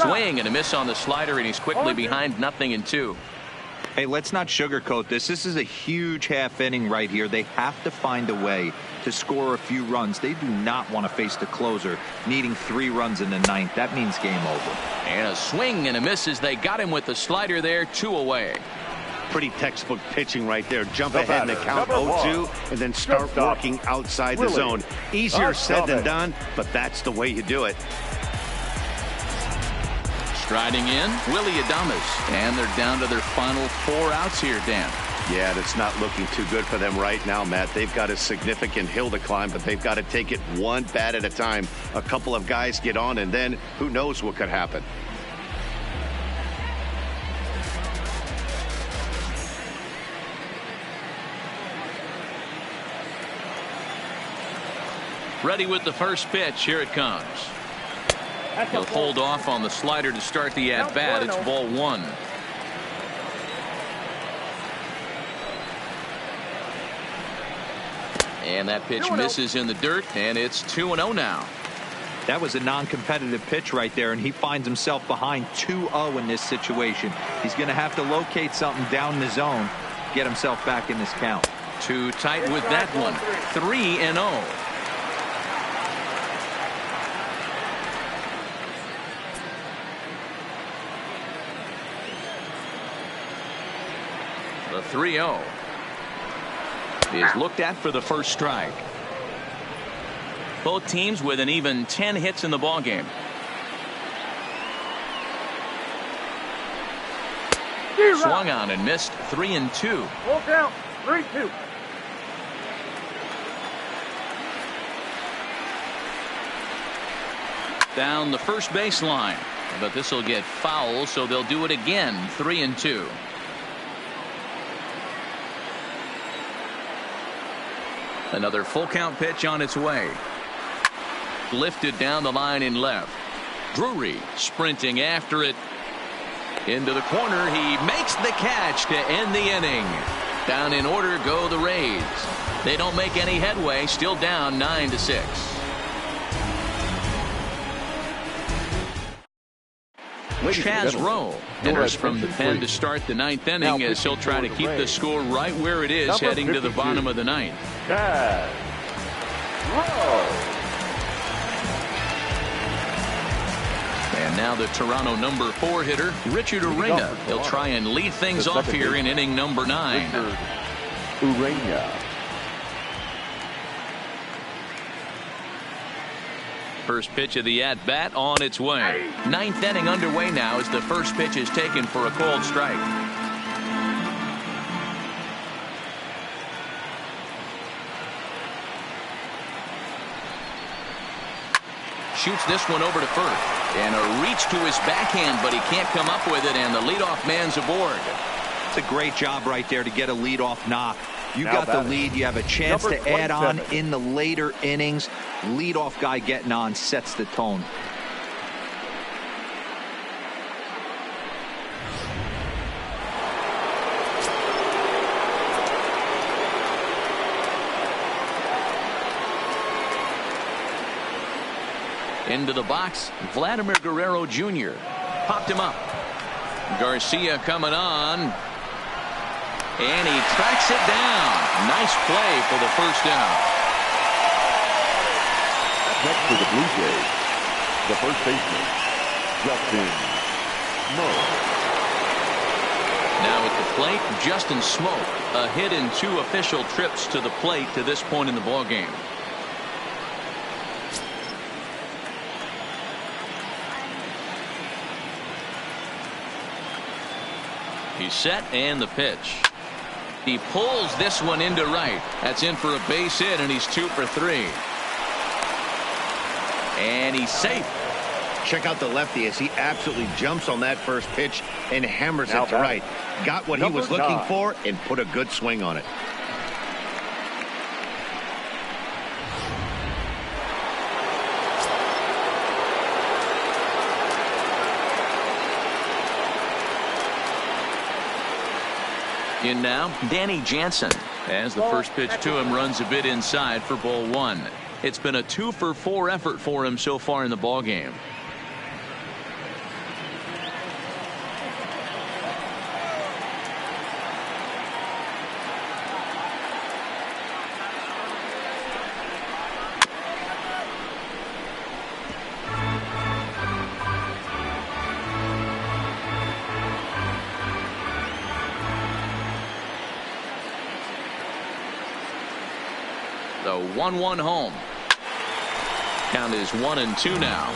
Swing and a miss on the slider, and he's quickly behind 0-2. Hey, let's not sugarcoat this. This is a huge half inning right here. They have to find a way to score a few runs. They do not want to face the closer needing 3 runs in the 9th. That means game over. And a swing and a miss as they got him with the slider there, 2 away. Pretty textbook pitching right there. Jump ahead in the count 0-2 and then start working outside the zone. Easier said than done, but that's the way you do it. Striding in, Willy Adames. And they're down to their final 4 outs here, Dan. Yeah, that's not looking too good for them right now, Matt. They've got a significant hill to climb, but they've got to take it one bat at a time. A couple of guys get on, and then who knows what could happen. Ready with the first pitch. Here it comes. He'll hold off on the slider to start the at-bat. It's ball 1. And that pitch misses in the dirt, and it's 2-0 now. That was a non-competitive pitch right there, and he finds himself behind 2-0 in this situation. He's going to have to locate something down the zone, get himself back in this count. Too tight with that one. 3-0. The 3-0 is looked at for the first strike. Both teams with an even 10 hits in the ballgame. Swung on and missed. 3-2. Full count. 3-2. Down the first baseline, but this will get foul, so they'll do it again. 3-2. Another full count pitch on its way. Lifted down the line in left. Drury sprinting after it. Into the corner. He makes the catch to end the inning. Down in order go the Rays. They don't make any headway. Still down 9-6. Chaz Roe enters from the pen to start the 9th inning as he'll try to keep the score right where it is heading to the bottom of the 9th. Chaz Roe. And now the Toronto number 4 hitter, Richard Urena. He'll try and lead things off here in inning number 9. Urena. First pitch of the at-bat on its way. 9th inning underway now as the first pitch is taken for a called strike. Shoots this one over to first. And a reach to his backhand, but he can't come up with it, and the leadoff man's aboard. It's a great job right there to get a leadoff knock. You got the lead. You have a chance to add on in the later innings. Leadoff guy getting on sets the tone. Into the box, Vladimir Guerrero Jr. Popped him up. Garcia coming on. And he tracks it down. Nice play for the first down. Next for the Blue Jays, the first baseman, Justin Smoak. Now at the plate, Justin Smoak. A hit in 2 official trips to the plate to this point in the ballgame. He's set and the pitch. He pulls this one into right. That's in for a base hit, and he's 2 for 3. And he's safe. check out the lefty as he absolutely jumps on that first pitch and hammers it to right. Got what he was looking for and put a good swing on it. In now, Danny Jansen, as the first pitch to him runs a bit inside for ball 1. It's been a 2-for-4 effort for him so far in the ballgame. The 1-1 home. Count is 1-2 now.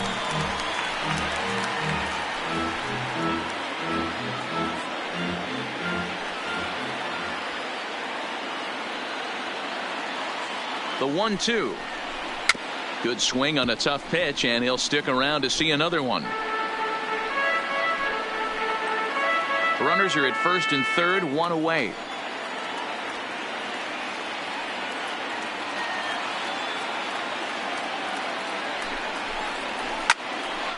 The 1-2. Good swing on a tough pitch, and he'll stick around to see another one. Runners are at first and third, one away.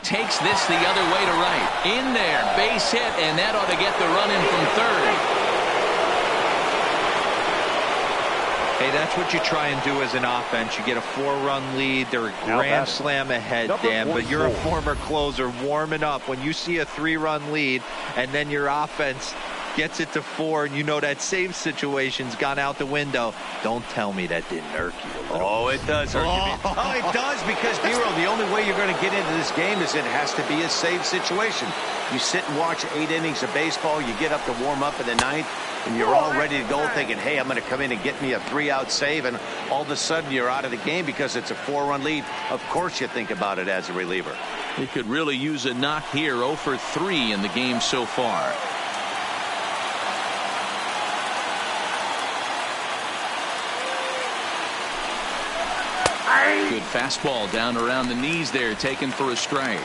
Takes this the other way to right. In there, base hit, and that ought to get the run in from third. Hey, that's what you try and do as an offense. You get a 4-run lead. They're a grand slam ahead, Dan, but you're a former closer warming up. When you see a 3-run lead and then your offense gets it to 4, and you know that save situation's gone out the window, don't tell me that didn't irk you a little. Oh, it does irk you. Oh, it does, because, Nero, the only way you're going to get into this game is it has to be a save situation. You sit and watch 8 innings of baseball, you get up to warm up in the 9th, and you're all ready to go thinking, hey, I'm going to come in and get me a 3-out save, and all of a sudden you're out of the game because it's a 4-run lead. Of course you think about it as a reliever. He could really use a knock here. 0 for 3 in the game so far. Good fastball down around the knees there, taken for a strike.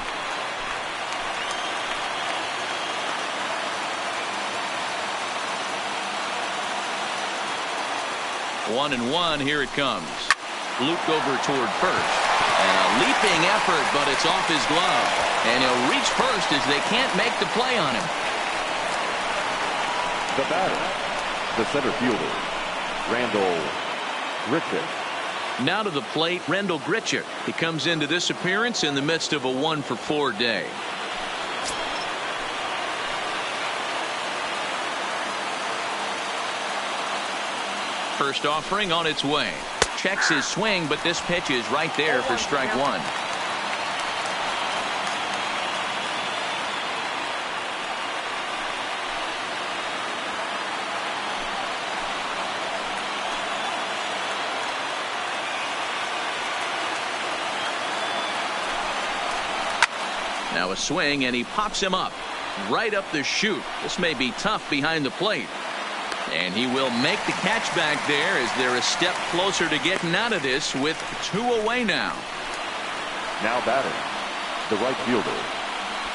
1-1, here it comes. Luke over toward first. And a leaping effort, but it's off his glove. And he'll reach first as they can't make the play on him. The batter, the center fielder, Randal Grichuk. Now to the plate, Randal Grichuk. He comes into this appearance in the midst of a 1-for-4 day. First offering on its way. Checks his swing, but this pitch is right there for strike 1. Now a swing, and he pops him up. Right up the chute. This may be tough behind the plate. And he will make the catch back there as they're a step closer to getting out of this with 2 away now. Now batting, the right fielder,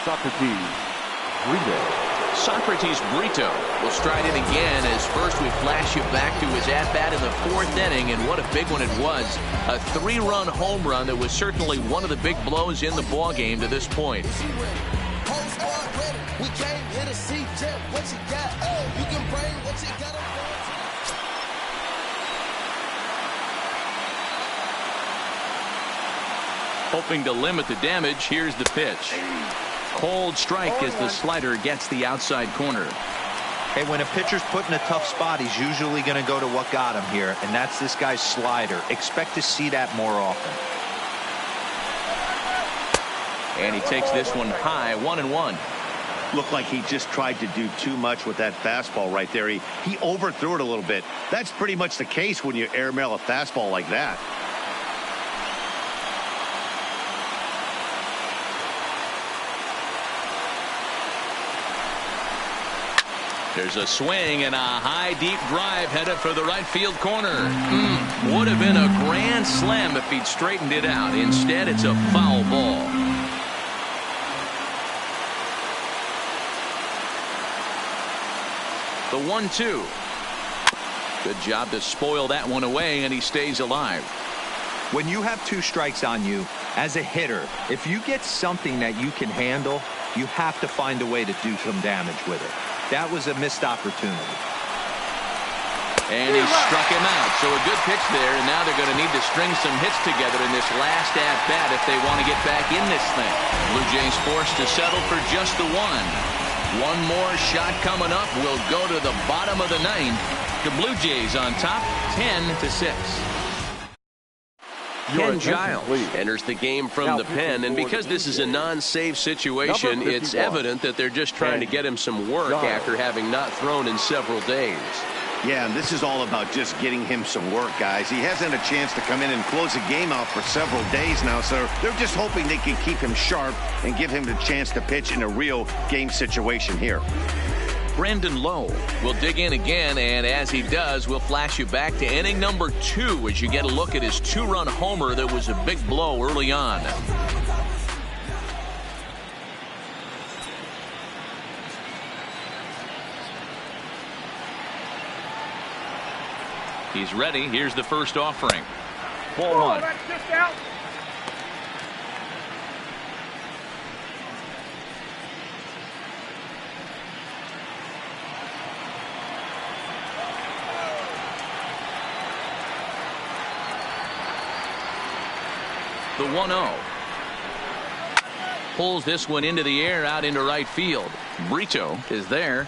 Socrates Brito. Socrates Brito will stride in again as first we flash you back to his at-bat in the 4th inning, and what a big one it was. A 3-run home run that was certainly one of the big blows in the ballgame to this point. Hoping to limit the damage, here's the pitch. Cold strike as the slider gets the outside corner. Hey, when a pitcher's put in a tough spot, he's usually going to go to what got him here, and that's this guy's slider. Expect to see that more often. And he takes this one high, 1-1. Looked like he just tried to do too much with that fastball right there. He overthrew it a little bit. That's pretty much the case when you airmail a fastball like that. There's a swing and a high deep drive headed for the right field corner. Would have been a grand slam if he'd straightened it out. Instead, it's a foul ball. The 1-2. Good job to spoil that one away, and he stays alive. When you have 2 strikes on you, as a hitter, if you get something that you can handle, you have to find a way to do some damage with it. That was a missed opportunity. And he struck him out. So a good pitch there, and now they're going to need to string some hits together in this last at-bat if they want to get back in this thing. Blue Jays forced to settle for just the 1. One more shot coming up will go to the bottom of the 9th. The Blue Jays on top, 10-6. Ken Giles enters the game from the pen, and because this is a non-save situation, it's evident that they're just trying to get him some work after having not thrown in several days. Yeah, and this is all about just getting him some work, guys. He hasn't had a chance to come in and close the game out for several days now, so they're just hoping they can keep him sharp and give him the chance to pitch in a real game situation here. Brandon Lowe will dig in again, and as he does, we'll flash you back to inning number 2 as you get a look at his 2-run homer that was a big blow early on. He's ready. Here's the first offering. Ball 1. That's just out. The 1-0. Pulls this one into the air out into right field. Brito is there.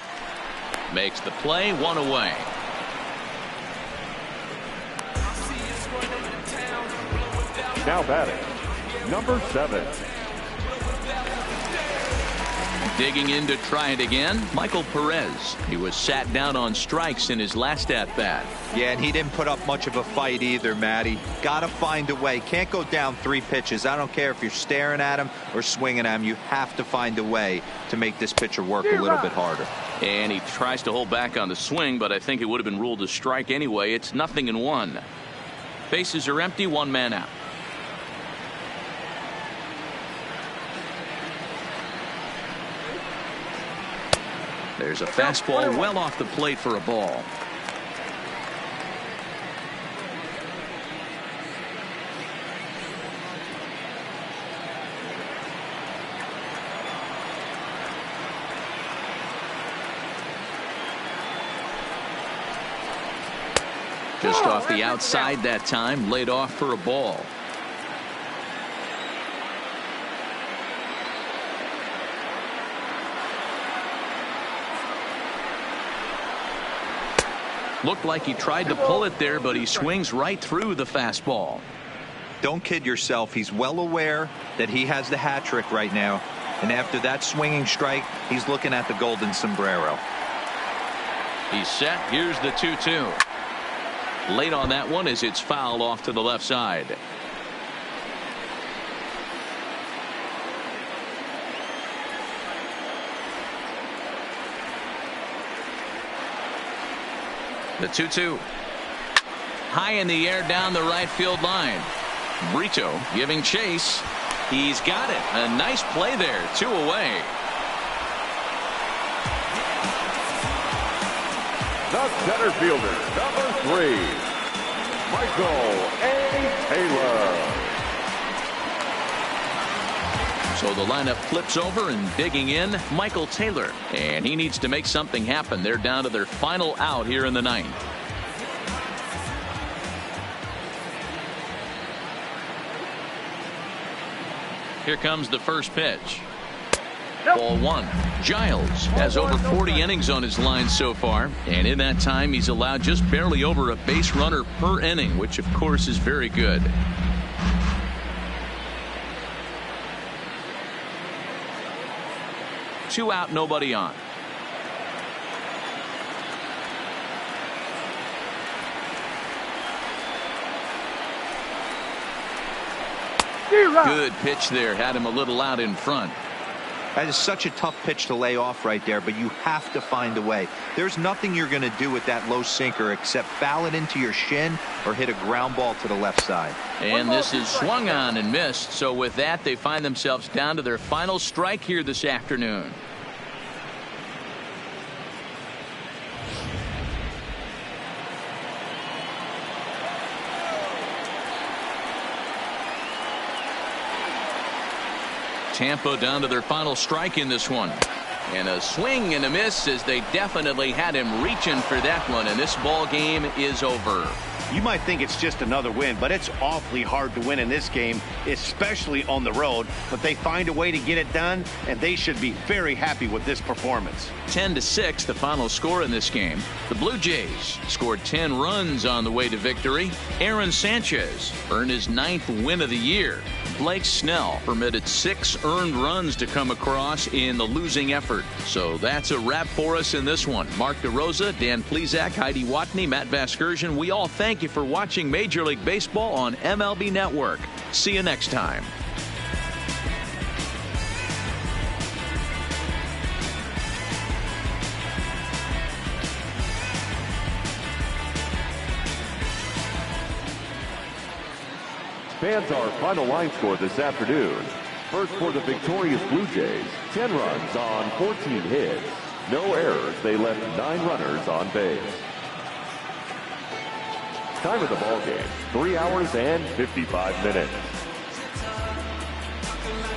Makes the play, 1 away. Now batting, number 7. Digging in to try it again, Michael Perez. He was sat down on strikes in his last at-bat. Yeah, and he didn't put up much of a fight either, Matty. Got to find a way. Can't go down 3 pitches. I don't care if you're staring at him or swinging at him. You have to find a way to make this pitcher work a little bit harder. And he tries to hold back on the swing, but I think it would have been ruled a strike anyway. It's 0-1. Bases are empty, 1 man out. There's a fastball well off the plate for a ball. Just off the outside that time, laid off for a ball. Looked like he tried to pull it there, but he swings right through the fastball. Don't kid yourself. He's well aware that he has the hat trick right now. And after that swinging strike, he's looking at the golden sombrero. He's set. Here's the 2-2. Late on that one as it's fouled off to the left side. The 2-2. High in the air down the right field line. Brito giving chase. He's got it. A nice play there. 2 away. The center fielder, number 3, Michael A. Taylor. So the lineup flips over, and digging in, Michael Taylor. And he needs to make something happen. They're down to their final out here in the 9th. Here comes the first pitch. Ball 1. Giles has over 40 innings on his line so far, and in that time he's allowed just barely over a base runner per inning, which of course is very good. Two out, nobody on. Good pitch there. Had him a little out in front. That is such a tough pitch to lay off right there, but you have to find a way. There's nothing you're going to do with that low sinker except foul it into your shin or hit a ground ball to the left side. And this is swung on and missed. So with that, they find themselves down to their final strike here this afternoon. Tampa down to their final strike in this one. And a swing and a miss, as they definitely had him reaching for that one, and this ball game is over. You might think it's just another win, but it's awfully hard to win in this game, especially on the road. But they find a way to get it done, and they should be very happy with this performance. 10-6, the final score in this game. The Blue Jays scored 10 runs on the way to victory. Aaron Sanchez earned his 9th win of the year. Blake Snell permitted 6 earned runs to come across in the losing effort. So that's a wrap for us in this one. Mark DeRosa, Dan Plesac, Heidi Watney, Matt Vasgersian, we all thank you for watching Major League Baseball on MLB Network. See you next time. Fans, our final line score this afternoon. First for the victorious Blue Jays, 10 runs on 14 hits. No errors. They left 9 runners on base. Time of the ball game, 3 hours and 55 minutes.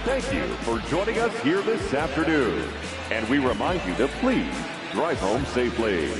Thank you for joining us here this afternoon. And we remind you to please drive home safely.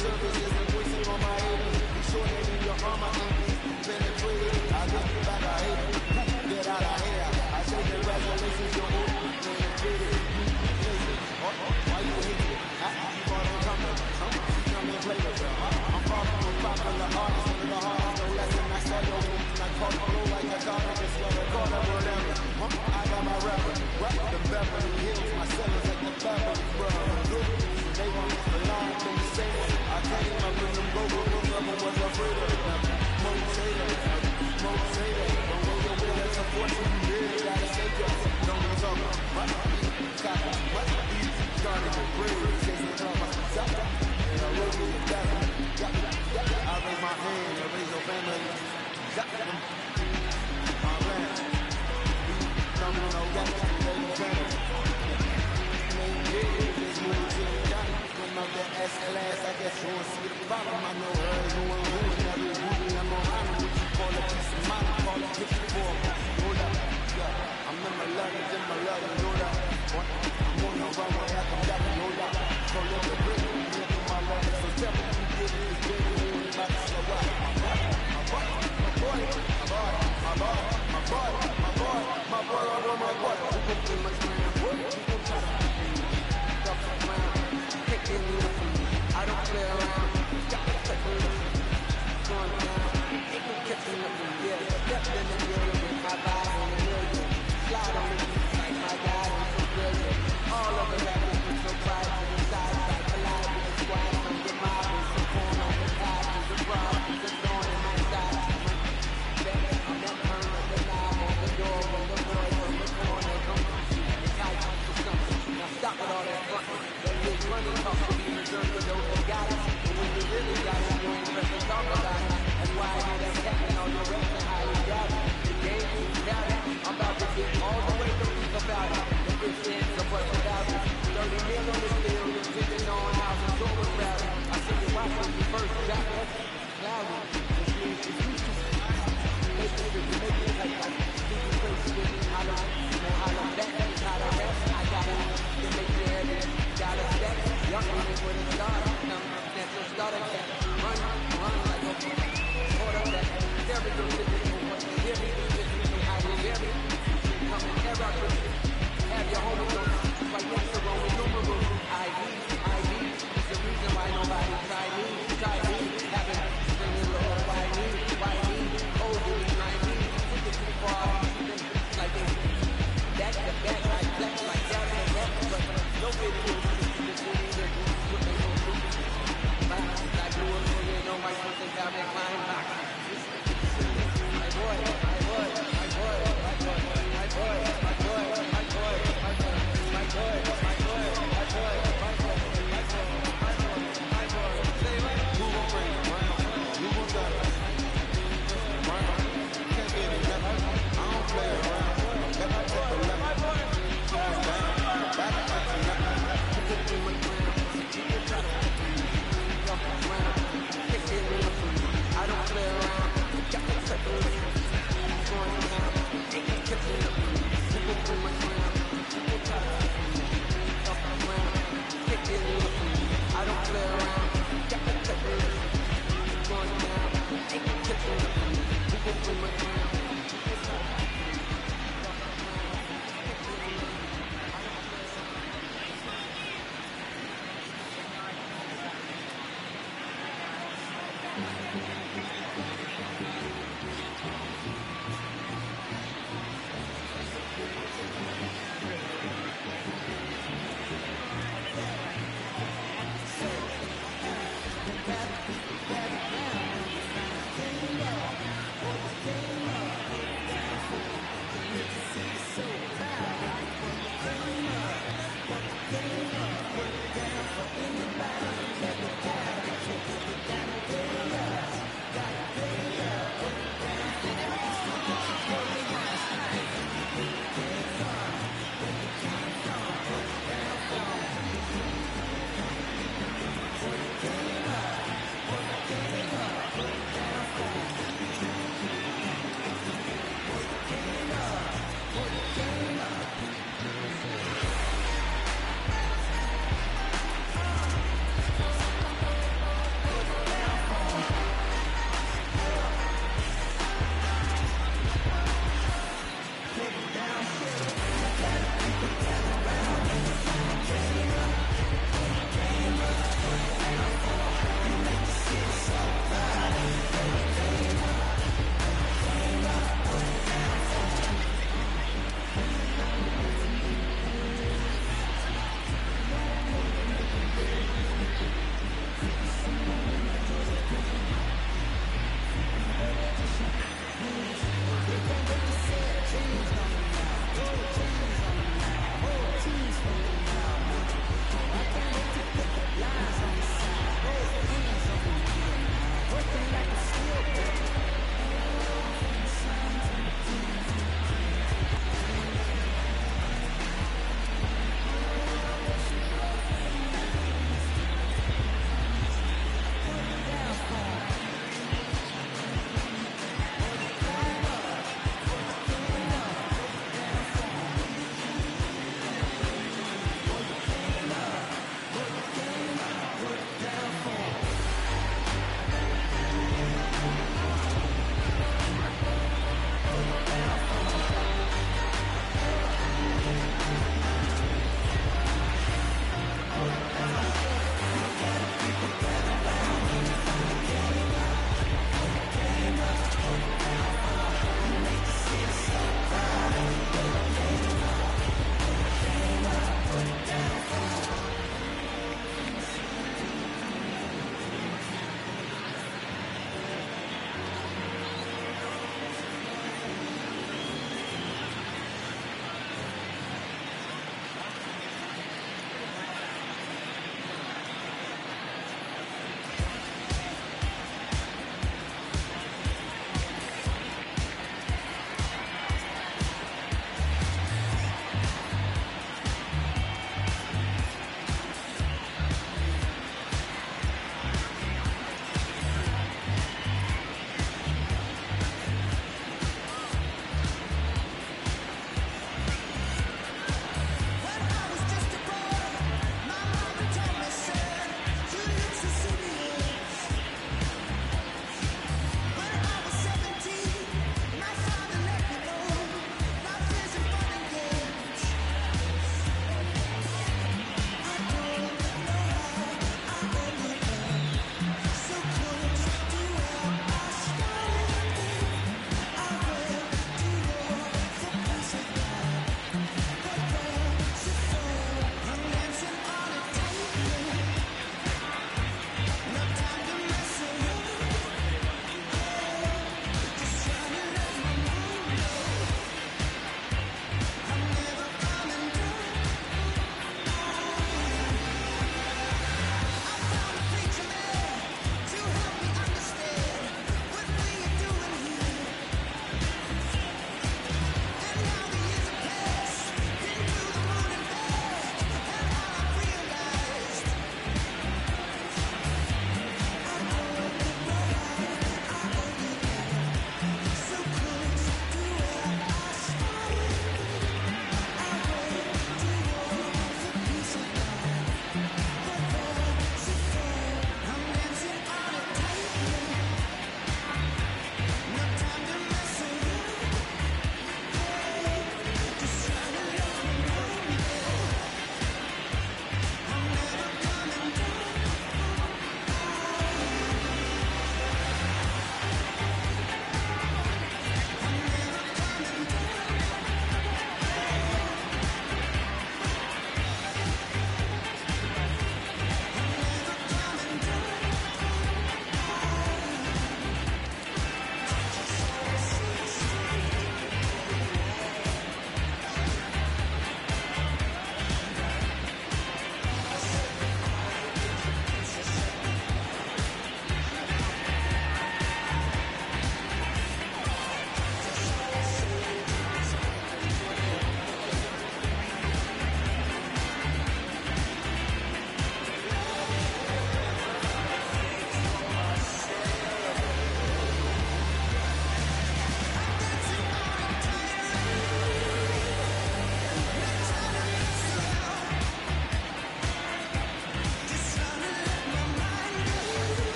service isn't voicing on my haters. Be sure that in your armor ain't penetrated. I get back, I hate it. Get out of here. I say congratulations, you're penetrated. Why you hate it? Keep on coming. Come and play with it. I'm far from a popular artist. One of the hardest, no lesson. I saw your moves. I caught the flow like a dog. I just swear to God, I will never. I got my rapper. Rap the Beverly Hills. My sellers at the Beverly Bros. They want me to lie from the same. I came up with them go, never was afraid of them. Motivator. Don't say that. Don't go your will and support you. You really gotta say that. Don't be talking. What? Copy. What? Started with brave. Chasing the top. Stop. And I wrote you the devil. I raise my hand. I raise your family. Stop. My man. Don't know that. Ladies and the S-Class, I guess you won't see the problem. I know her, you won't do it. Every movie I'm around, what you call a piece of mind, call it picture for me. Hold up, yeah. I'm in my love, in my love, you know that. I'm on the run, I have to back, you know that. So let the break, you get to my love. So tell me you did this, baby, you ain't about to slow up. My boy, you can too much, man. You can try to stuff around. I don't play around. Got to take a look. Going down. Ain't no catching up in here. Step in the building. My vibe on the million. Slide on the beat like my guy is so brilliant. All of the rappers with so pride to the side. Like collide with the squad. From the mob and some corn on the top. The problem is thorn in my side. I'm that turn of the knob on the door. When the boys from the corner come to see. It's high for something. Now stop with all that frontin'. Money talk to be reserved for those that got it. But when you really got it, you ain't pressed to talk about it. That's why I hear that tapping on your reps and how you got it. The game is valid. I'm about to get all the way to think about it. The good sense of what's about it. 30 mil on the field, depending on how the door was routed. I see you watch when you first got it. Cloudy. This means it's used to. Make it good, make it like that. Think you crazy with me, holla. Holla back, how to rap. I got it. You make your head in. Got a stack, young nigga with a start. That's your starter cat. Run like a quarterback. Every good living for what you hear me. How you hear me? Come and tear up with you. Have your homies on. Right next to Roman numerals. ID. It's the reason why nobody try me. Having singing Lord, why me? Oh, you try me. Take it too far. Like this. Back to back, like that, but no video. My boy.